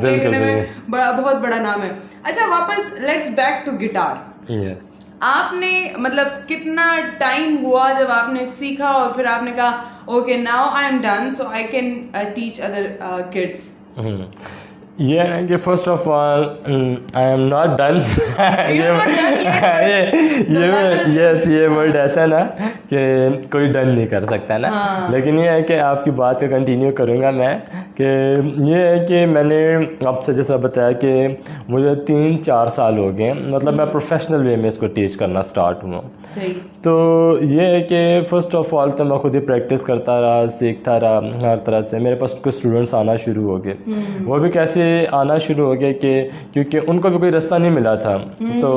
प्ले करने में बहुत बड़ा नाम है। अच्छा, वापस let's back to guitar. Yes, आपने मतलब कितना टाइम हुआ जब आपने सीखा और फिर आपने कहा okay now I am done so I can teach other kids? ये है कि first of all I am not done. ये वर्ड ऐसा ना कि कोई डन नहीं कर सकता ना। हाँ। लेकिन ये है कि आपकी बात को कंटिन्यू करूँगा मैं कि ये है कि मैंने आपसे जैसा बताया कि मुझे 3-4 साल हो गए, मतलब मैं प्रोफेशनल वे में इसको टीच करना स्टार्ट हुआ। तो ये है कि फ़र्स्ट ऑफ ऑल तो मैं खुद ही प्रैक्टिस करता रहा, सीखता रहा हर तरह से। मेरे पास कुछ स्टूडेंट्स आना शुरू हो गए, वो भी कैसे आना शुरू हो गए कि क्योंकि उनको भी कोई रास्ता नहीं मिला था। तो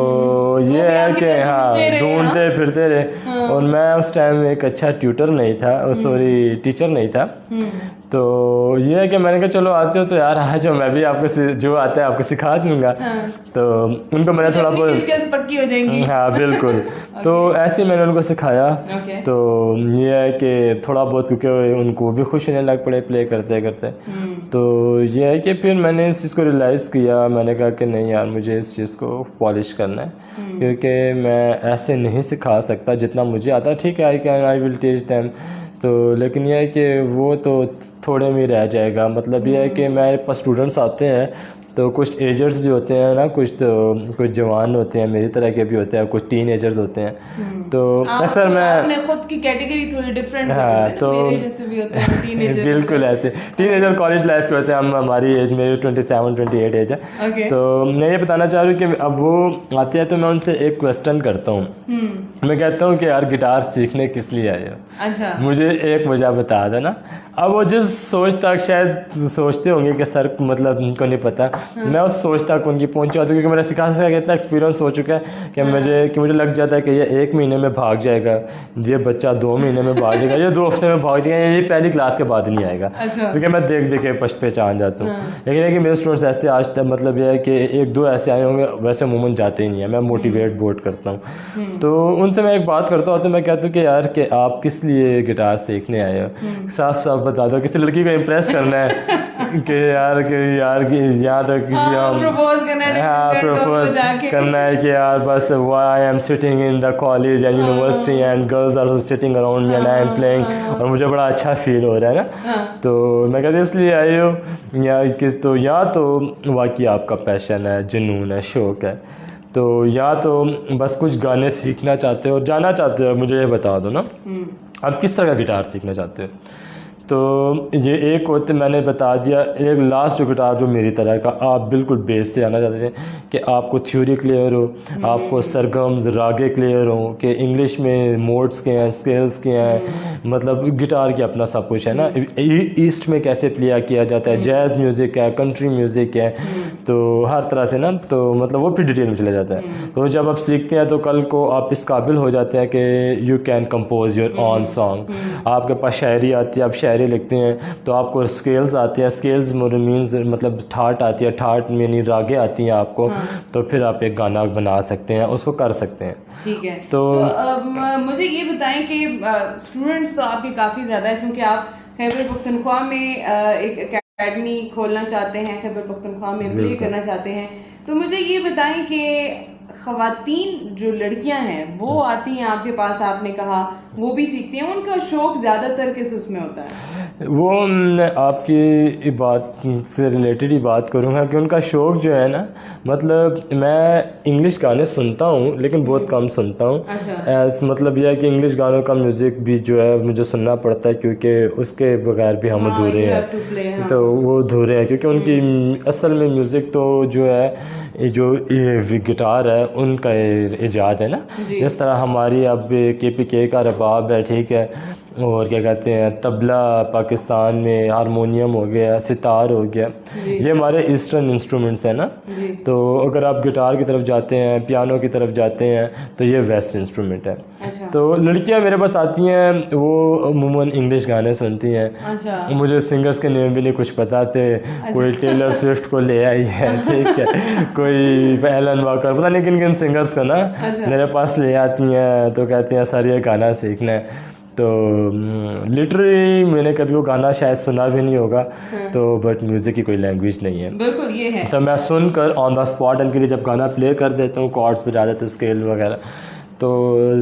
ये है कि हाँ ढूंढते फिरते रहे। और मैं उस टाइम एक अच्छा ट्यूटर नहीं था, सॉरी टीचर नहीं था। तो ये है कि मैंने कहा चलो आते हो तो यार आ जाओ, मैं भी आपको जो आता है आपको सिखा दूंगा। तो उनको मैंने थोड़ा बहुत स्किल्स पक्की हो जाएंगी। हाँ बिल्कुल। तो ऐसे मैंने उनको सिखाया। तो ये है कि थोड़ा बहुत, क्योंकि उनको भी खुश होने लग पड़े प्ले करते करते। तो ये है कि फिर मैंने इस चीज़ को रियलाइज़ किया, मैंने कहा कि नहीं यार मुझे इस चीज़ को पॉलिश करना है, क्योंकि मैं ऐसे नहीं सिखा सकता जितना मुझे आता। ठीक है, आई विल टीच देम, तो लेकिन यह है कि वो तो थोड़े में रह जाएगा। मतलब यह है कि मेरे पास स्टूडेंट्स आते हैं तो कुछ एजर्स भी होते हैं ना, कुछ जवान होते हैं, मेरी तरह के भी होते हैं, कुछ टीन एजर्स होते हैं। तो अक्सर मैं खुद की कैटेगरी थोड़ी डिफरेंट हाँ तो मेरे जैसे भी होते हैं टीनेजर। बिल्कुल ऐसे टीनेजर कॉलेज लाइफ के होते हैं। हम हमारी एज मेरी 27-28 एज है। तो मैं ये बताना चाह रही हूँ कि अब वो आते हैं तो मैं उनसे एक क्वेश्चन करता हूँ। मैं कहता हूँ कि यार गिटार सीखने किस लिए आए हो? अच्छा, मुझे एक वजह बता देना। अब वो जिस सोच तक शायद सोचते होंगे कि सर मतलब उनको नहीं पता, मैं उस सोच तक उनकी पहुंचा हूँ, क्योंकि मेरा सिखा इतना एक्सपीरियंस हो चुका है कि मुझे लग जाता है कि ये 1 महीने में भाग जाएगा, ये बच्चा 2 महीने में भाग जाएगा, ये 2 हफ्ते में भाग जाएगा, ये पहली क्लास के बाद नहीं आएगा। क्योंकि मैं देख देख के पहचान जाता हूँ। लेकिन है कि मेरे स्टूडेंट्स ऐसे आज तक मतलब ये है कि 1-2 ऐसे आए होंगे, वैसे अमूमन जाते ही नहीं है। मैं मोटिवेट बहुत करता हूँ। तो उनसे मैं एक बात करता हूँ तो मैं कहता हूँ कि यार कि आप किस लिए गिटार सीखने आए हो? साफ साफ बता दो, किसी लड़की को इम्प्रेस करना है कि यार कि यहाँ तक प्रपोज करना है कि यार बस I am sitting in the college and university and girls are sitting around me and I am playing और मुझे बड़ा अच्छा फील हो रहा है ना। तो मैं कहते इसलिए आए हो या तो वाकई आपका पैशन है, जुनून है, शौक़ है, तो या तो बस कुछ गाने सीखना चाहते हो और जाना चाहते हो। मुझे ये बता दो ना आप किस तरह का गिटार सीखना चाहते हो। तो ये एक होते मैंने बता दिया, एक लास्ट जो गिटार जो मेरी तरह का आप बिल्कुल बेस से आना चाहते हैं कि आपको थ्योरी क्लियर हो, आपको सरगम्स रागे क्लियर हो कि इंग्लिश में मोड्स के हैं, स्केल्स के हैं, मतलब गिटार की अपना सब कुछ है ना। ईस्ट में कैसे प्ले किया जाता है, जैज़ म्यूज़िक है, कंट्री म्यूज़िक है, तो हर तरह से ना तो मतलब वो फिर डिटेल में चला जाता है। तो जब आप सीखते हैं तो कल को आप इस काबिल हो जाते हैं कि you can compose your on song. आपके पास शायरी आती है, आप शायरी लिखते हैं तो आपको स्केल्स आती हैं, स्केल्स मीन्स मतलब ठाट आती है, ठाट यानी रागे आती हैं आपको। तो फिर आप एक गाना बना सकते हैं, उसको कर सकते हैं। ठीक है। तो मुझे ये बताएं कि स्टूडेंट्स तो आपके काफ़ी ज़्यादा है, क्योंकि आप खैबर पख्तूनख्वा में एक एकेडमी खोलना चाहते हैं, खैबर पख्तूनख्वा में प्ले करना चाहते हैं, तो मुझे ये बताएं कि ख़वातीन जो लड़कियां हैं वो आती हैं आपके पास, आपने कहा वो भी सीखती हैं, उनका शौक़ ज़्यादातर किस उसमें होता है? वो आपकी बात से रिलेटेड ही बात करूँगा कि उनका शौक़ जो है ना, मतलब मैं इंग्लिश गाने सुनता हूँ लेकिन बहुत कम सुनता हूँ। अच्छा। मतलब यह है कि इंग्लिश गानों का म्यूज़िक भी जो है मुझे सुनना पड़ता है क्योंकि उसके बगैर भी हम अधूरे हैं। तो वो अधूरे हैं क्योंकि उनकी असल में म्यूज़िक तो जो है जो ये गिटार है उनका इजाद है ना, इस तरह हमारी अब KPK का रबाब है, ठीक है, और क्या कहते हैं तबला पाकिस्तान में, हारमोनियम हो गया, सितार हो गया, ये हमारे ईस्टर्न इंस्ट्रूमेंट्स हैं ना। तो अगर आप गिटार की तरफ जाते हैं, पियानो की तरफ जाते हैं तो ये वेस्ट इंस्ट्रूमेंट है। अच्छा। तो लड़कियां मेरे पास आती हैं वो अमूमन इंग्लिश गाने सुनती हैं। अच्छा। मुझे सिंगर्स के नेम भी नहीं कुछ पता थे। अच्छा। कोई टेलर स्विफ्ट को ले आई है, ठीक है, कोई एलन वॉकर, पता नहीं किन किन सिंगर्स को ना। अच्छा। मेरे पास ले आती हैं तो कहती हैं सर ये गाना सीखना है। तो लिटरली मैंने कभी वो गाना शायद सुना भी नहीं होगा। तो बट म्यूज़िक की कोई लैंग्वेज नहीं है, बिल्कुल ये है। तो मैं सुनकर ऑन द स्पॉट उनके लिए जब गाना प्ले कर देता हूँ, कॉर्ड्स बजा देता हूँ, स्केल वगैरह, तो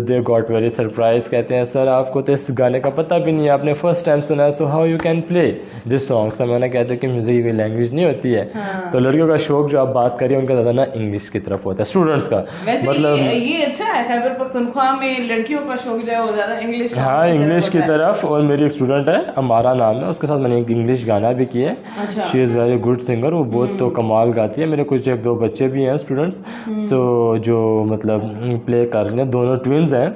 दे गॉट वेरी सरप्राइज, कहते हैं सर आपको तो इस गाने का पता भी नहीं है, आपने फर्स्ट टाइम सुना है, so how you can play this song. तो मैंने कहता कि म्यूज़िक की कोई लैंग्वेज नहीं होती है। हाँ। तो लड़कियों का शौक जो आप बात करिए उनका ज़्यादा ना इंग्लिश की तरफ होता है, स्टूडेंट्स का। मतलब ये अच्छा है, खैबर पख्तूनख्वा में लड़कियों का शौक जो है वो ज़्यादा इंग्लिश, हाँ इंग्लिश की तरफ। और मेरी एक स्टूडेंट है, अमारा नाम है, उसके साथ मैंने एक इंग्लिश गाना भी किया है। She is very good singer, वो बहुत तो कमाल गाती है। मेरे कुछ एक दो बच्चे भी हैं स्टूडेंट्स, तो जो मतलब प्ले कर रहे हैं, दोनों ट्विंस हैं।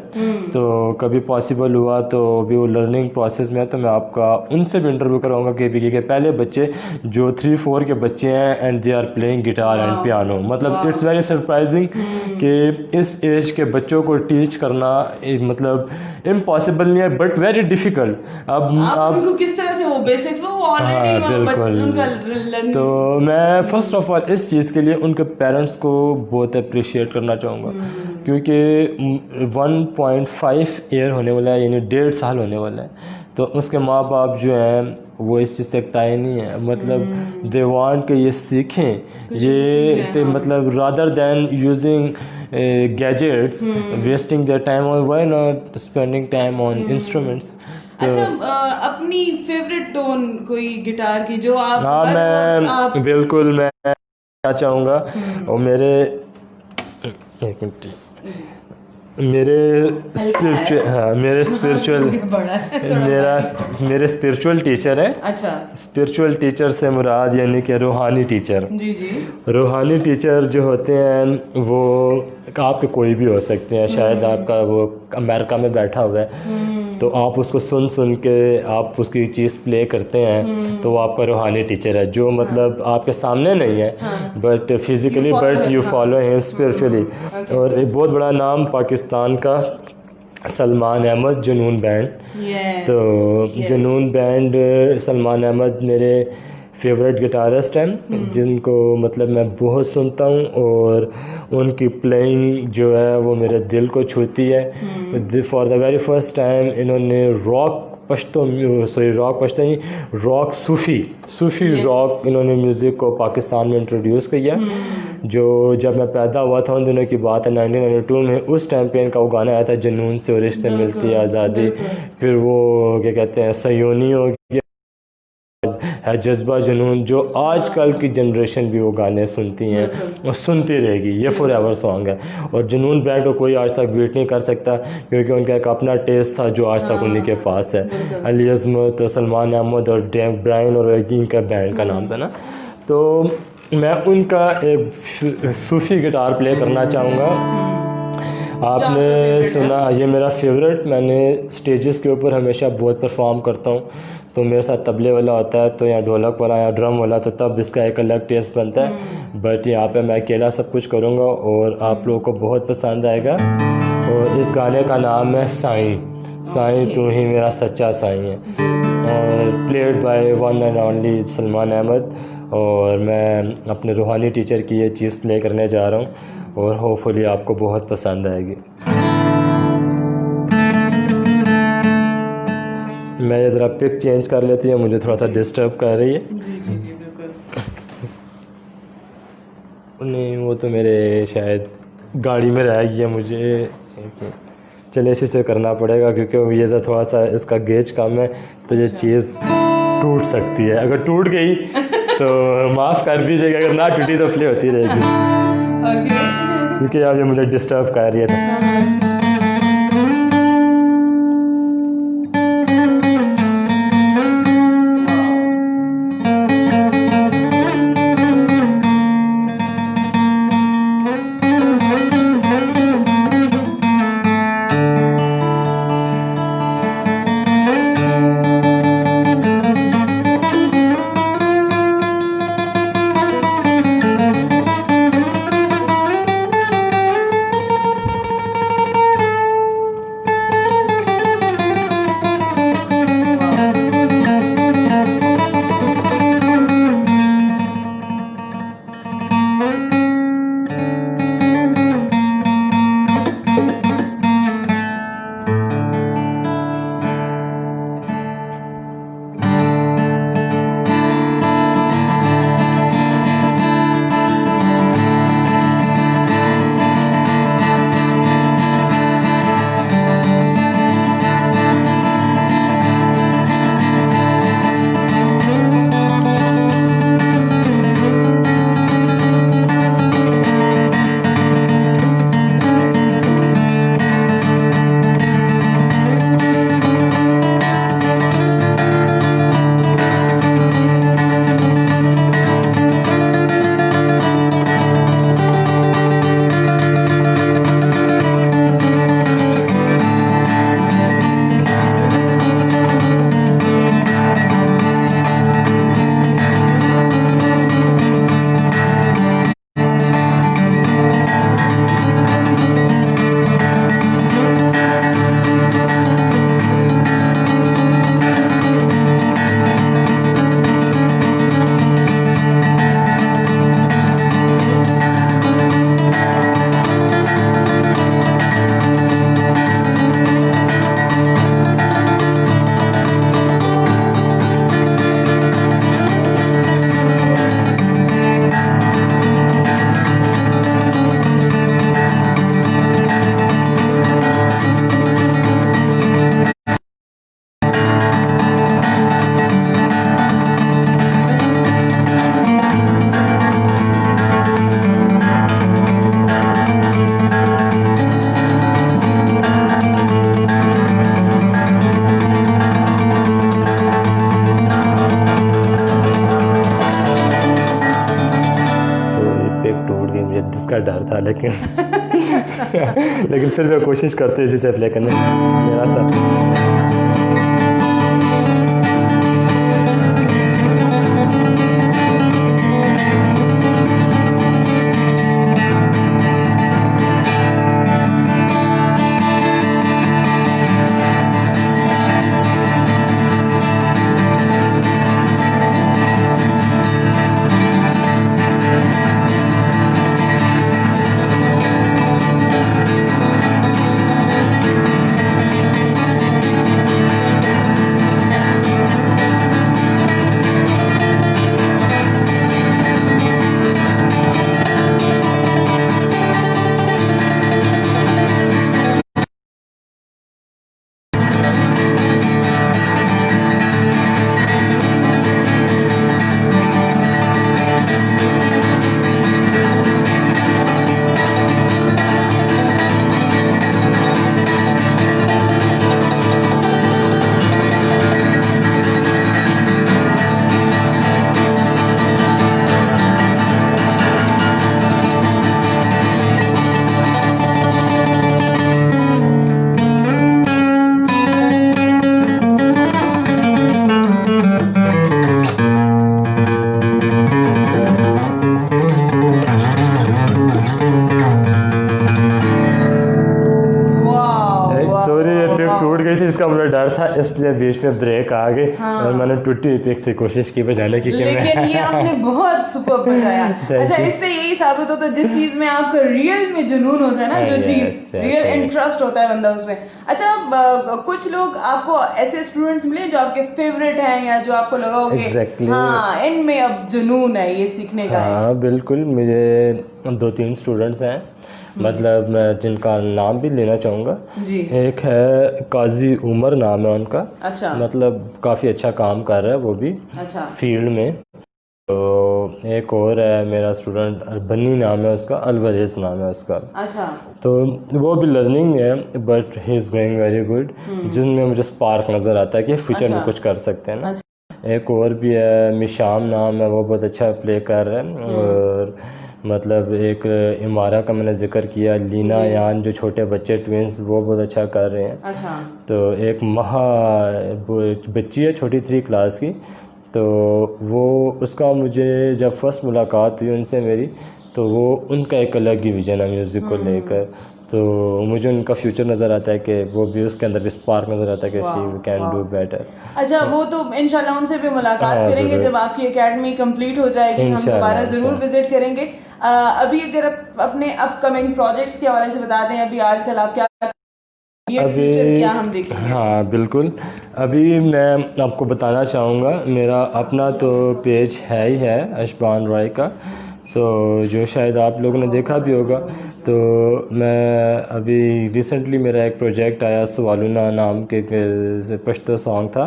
तो कभी पॉसिबल हुआ तो अभी वो लर्निंग प्रोसेस में है, तो मैं आपका उनसे भी इंटरव्यू कराऊंगा KPK के पहले बच्चे जो 3-4 के बच्चे हैं and they are playing guitar and piano. मतलब इट्स वेरी सरप्राइजिंग कि इस एज के बच्चों को टीच करना मतलब इम्पॉसिबल नहीं है बट वेरी डिफ़िकल्ट। अब आप उनको किस तरह से वो बेसिक्स वो ऑलरेडी बिल्कुल। तो मैं फर्स्ट ऑफ ऑल इस चीज़ के लिए उनके पेरेंट्स को बहुत अप्रिशिएट करना चाहूँगा क्योंकि 1.5 ईयर होने वाला है, यानी 1.5 साल होने वाला है। तो उसके माँ बाप जो हैं वो इस चीज़ से तय नहीं है, मतलब दे वांट कि ये सीखें ये मतलब rather than using gadgets wasting their time on, why not spending time on instruments. अच्छा, अपनी फेवरेट टोन कोई गिटार की जो आप? हाँ मैं बिल्कुल मैं चाहूँगा, और मेरे एक मिनट, मेरे स्पिरिचुअल टीचर है। अच्छा। स्पिरिचुअल टीचर से मुराद यानी कि रूहानी टीचर। जी जी। रूहानी टीचर जो होते हैं वो आपके कोई भी हो सकते हैं, शायद आपका वो अमेरिका में बैठा हुआ है तो आप उसको सुन सुन के आप उसकी चीज़ प्ले करते हैं तो वो आपका रूहानी टीचर है, जो मतलब आपके सामने नहीं है but physically but you follow him spiritually. और एक बहुत बड़ा नाम पाकिस्तान का सलमान अहमद जुनून बैंड। तो जुनून बैंड सलमान अहमद मेरे फेवरेट गिटारिस्ट हैं जिनको मतलब मैं बहुत सुनता हूँ और उनकी प्लेइंग जो है वो मेरे दिल को छूती है। For the very first time इन्होंने रॉक सूफ़ी रॉक इन्होंने म्यूज़िक को पाकिस्तान में इंट्रोड्यूस किया। जो जब मैं पैदा हुआ था उन दिनों की बात है 1992 में, उस टाइम पे इनका वो गाना आया था जुनून से और रिश्ते मिलती है आज़ादी, फिर वो क्या कहते हैं सयोनी हो गया है, जज्बा जुनून, जो आजकल की जनरेशन भी वो गाने सुनती हैं और सुनती रहेगी, ये फॉरएवर सॉन्ग है। और जुनून बैंड को कोई आज तक बीट नहीं कर सकता क्योंकि उनका एक अपना टेस्ट था जो आज तक उन्हीं के पास है। अली अज़मत, सलमान अहमद और डेव ब्राइन और इनका बैंड का नाम था ना। तो मैं उनका एक सूफ़ी गिटार प्ले करना चाहूँगा। आपने सुना, ये मेरा फेवरेट, मैंने स्टेजेस के ऊपर हमेशा बहुत परफॉर्म करता हूँ तो मेरे साथ तबले वाला होता है तो या ढोलक वाला या ड्रम वाला, तो तब इसका एक अलग टेस्ट बनता है। बट यहाँ पे मैं अकेला सब कुछ करूँगा और आप लोगों को बहुत पसंद आएगा। और इस गाने का नाम है साईं तू ही मेरा सच्चा साईं है, और played by one and only Salman Ahmad. और मैं अपने रूहानी टीचर की ये चीज़ प्ले करने जा रहा हूँ और होपफुली आपको बहुत पसंद आएगी। मैं ये ज़रा पिक चेंज कर लेती हूँ, मुझे थोड़ा सा डिस्टर्ब कर रही है। जी जी जी बिल्कुल। नहीं वो तो मेरे शायद गाड़ी में रह गया, मुझे चले इसी से करना पड़ेगा क्योंकि ये तो थोड़ा सा इसका गेज कम है, तो ये चीज़ टूट सकती है। अगर टूट गई तो माफ़ कर दीजिएगा, अगर ना टूटी तो प्ले होती रहेगी क्योंकि यार ये मुझे डिस्टर्ब कर रही है। जिसका डर था लेकिन लेकिन फिर मैं कोशिश करते इसी से प्ले करने मेरा साथ। गई थी, इसका मुझे डर था, इसलिए बीच में ब्रेक आ गई। और मैंने टूटी हुई पिक से कोशिश की बजाने की, लेकिन ये आपने बहुत सुपर बजाया। अच्छा, इससे यही साबित होता है जिस चीज में आपका रियल में जुनून होता है ना, जो चीज रियल इंटरेस्ट होता है बंदा उसमें। अच्छा, कुछ लोग आपको ऐसे स्टूडेंट्स मिले जो आपके फेवरेट हैं या जो आपको लगा हो कि हाँ इनमें अब जुनून है ये सीखने का? हाँ बिल्कुल, मुझे 2-3 स्टूडेंट्स हैं, मतलब मैं जिनका नाम भी लेना चाहूँगा जी। एक है काजी उमर नाम है उनका। अच्छा। मतलब काफ़ी अच्छा काम कर रहा है वो भी। अच्छा। फील्ड में। तो एक और है मेरा स्टूडेंट, बन्नी नाम है उसका, अलवरेज नाम है उसका। अच्छा। तो वो भी लर्निंग में है, but he is going very good, जिसमें मुझे स्पार्क नज़र आता है कि फ्यूचर में कुछ कर सकते हैं ना। एक और भी है, मिशाम नाम है, वो बहुत अच्छा प्ले कर रहा है। और मतलब एक इमारा का मैंने जिक्र किया, लीना यान, जो छोटे बच्चे ट्विंस, वो बहुत अच्छा कर रहे हैं। अच्छा। तो एक बच्ची है छोटी 3 क्लास की, तो वो उसका मुझे जब फर्स्ट मुलाकात हुई उनसे मेरी, तो वो उनका एक अलग ही विजन है म्यूज़िक को लेकर। तो मुझे उनका फ्यूचर नज़र आता है कि वो भी, उसके अंदर भी स्पार्क नज़र आता है कि शी कैन डू बेटर। अच्छा, वो तो इंशाल्लाह उनसे भी मुलाकात करेंगे जब आपकी एकेडमी कंप्लीट हो जाएगी, हम दोबारा ज़रूर विजिट करेंगे। अभी अगर अपने अपकमिंग प्रोजेक्ट्स के हवाले से बता दें, अभी आजकल आप क्या अभी क्या हम देखेंगे? हाँ बिल्कुल, अभी मैं आपको बताना चाहूँगा, मेरा अपना तो पेज है ही है अशबान रॉय का, तो जो शायद आप लोगों ने देखा भी होगा। तो मैं अभी रिसेंटली मेरा एक प्रोजेक्ट आया, सवालुना नाम के पश्तो सॉन्ग था,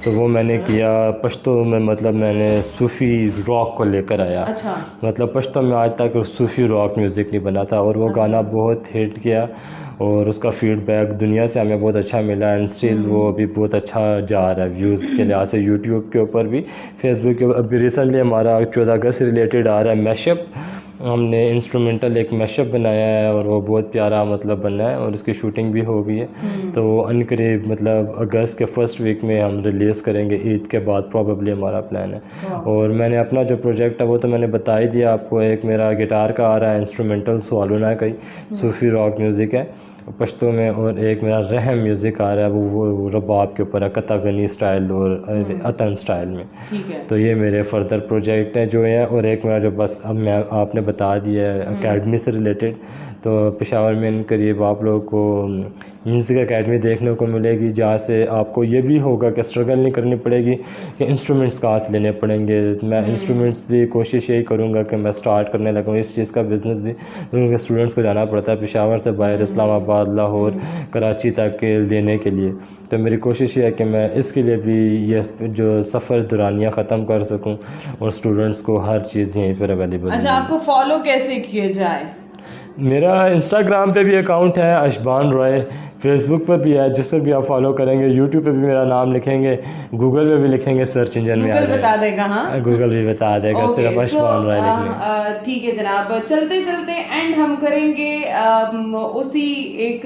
तो वो मैंने किया पश्तो में, मतलब मैंने सूफ़ी रॉक को लेकर आया। अच्छा। मतलब पश्तो में आज तक सूफ़ी रॉक म्यूज़िक नहीं बना था, और वो गाना बहुत हिट किया, और उसका फीडबैक दुनिया से हमें बहुत अच्छा मिला। एंड स्टिल वो अभी बहुत अच्छा जा रहा है व्यूज़ के लिहाज से, यूट्यूब के ऊपर भी, फेसबुक के ऊपर। अभी रिसेंटली हमारा 14 अगस्त से रिलेटेड आ रहा है मैशअप, हमने इंस्ट्रूमेंटल एक मैशअप बनाया है, और वो बहुत प्यारा मतलब बना है, और उसकी शूटिंग भी हो गई है। तो अनकरीब मतलब अगस्त के फर्स्ट वीक में हम रिलीज़ करेंगे, ईद के बाद प्रॉबेबली हमारा प्लान है। और मैंने अपना जो प्रोजेक्ट है वो तो मैंने बता ही दिया आपको, एक मेरा गिटार का आ रहा है इंस्ट्रूमेंटल, सवालुना का ही सूफ़ी रॉक म्यूज़िक है पश्तो में, और एक मेरा रहम म्यूज़िक आ रहा है, वो रबाब के ऊपर है, कतागनी स्टाइल और अतन स्टाइल में। ठीक है। तो ये मेरे फर्दर प्रोजेक्ट हैं जो है, और एक मेरा जो बस अब मैं आपने बता दिया है एकेडमी से रिलेटेड, तो पेशावर में इन करीब आप लोगों को म्यूज़िक एकेडमी देखने को मिलेगी, जहाँ से आपको ये भी होगा कि स्ट्रगल नहीं करनी पड़ेगी कि इंस्ट्रूमेंट्स कहाँ से लेने पड़ेंगे। मैं इंस्ट्रूमेंट्स भी कोशिश यही करूँगा कि मैं स्टार्ट करने लगूँ इस चीज़ का बिज़नेस भी, क्योंकि स्टूडेंट्स को जाना पड़ता है पेशावर से बाहर, इस्लामाबाद, लाहौर, कराची तक के लेने के लिए। तो मेरी कोशिश ये है कि मैं इसके लिए भी ये जो सफ़र दुरानियाँ ख़त्म कर सकूँ, और स्टूडेंट्स को हर चीज़ यहीं पर अवेलेबल। अच्छा, आपको फॉलो कैसे किया जाए? मेरा इंस्टाग्राम पे भी अकाउंट है अशबान रॉय, फेसबुक पर भी है, जिस पर भी आप फॉलो करेंगे, यूट्यूब पे भी मेरा नाम लिखेंगे, गूगल पे भी लिखेंगे, सर्च इंजन में गूगल बता देगा। हाँ, गूगल भी बता देगा, सिर्फ अशबान रॉय लिखने। ठीक है जनाब, चलते चलते एंड हम करेंगे उसी एक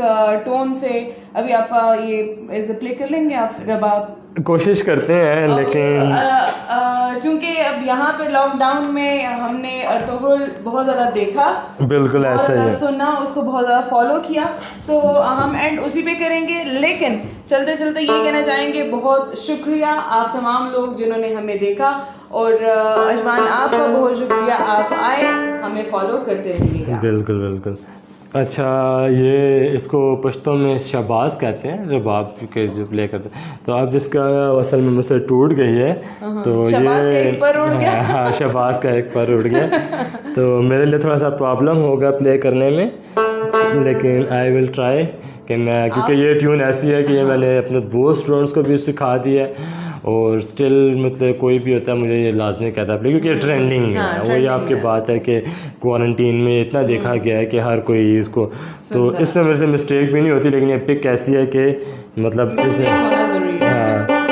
टोन से। अभी आपका ये प्ले कर लेंगे आप रबाब? कोशिश करते हैं, लेकिन चूंकि अब यहाँ पे लॉकडाउन में हमने अर्तुगरुल बहुत ज़्यादा देखा, बिल्कुल ऐसा ही सुना, उसको बहुत ज़्यादा फॉलो किया, तो हम एंड उसी पे करेंगे। लेकिन चलते चलते ये कहना चाहेंगे, बहुत शुक्रिया आप तमाम लोग जिन्होंने हमें देखा, और अजमान आपका बहुत शुक्रिया, आप आए, हमें फॉलो करते रहिएगा। बिल्कुल बिल्कुल। अच्छा, ये इसको पश्तो में शहबाज कहते हैं, रबाब के जो प्ले करते हैं। तो अब इसका असल में मुझसे टूट गई है, तो ये हाँ, शहबाज का एक पर उड़ गया, तो मेरे लिए थोड़ा सा प्रॉब्लम होगा प्ले करने में, लेकिन आई विल ट्राई कि मैं, क्योंकि ये ट्यून ऐसी है कि ये मैंने अपने बहुत स्टूडेंट्स को भी सिखा दी है, और स्टिल मतलब कोई भी होता है मुझे ये लाजमी कहता है, क्योंकि ये ट्रेंडिंग है। वही आपकी बात है कि क्वारंटीन में इतना देखा गया है कि हर कोई इसको, तो इसमें मेरे से मिस्टेक भी नहीं होती, लेकिन ये पिक ऐसी है कि मतलब इसमें हाँ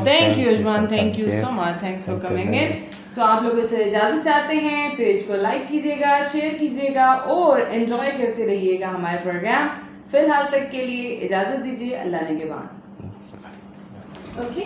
thank you Uzman, thank you so much, thanks for coming in. So आप लोगों से इजाजत चाहते हैं, पेज को लाइक कीजिएगा, शेयर कीजिएगा और एंजॉय करते रहिएगा हमारे प्रोग्राम। फिलहाल तक के लिए इजाजत दीजिए, अल्लाह ने के बाद। ओके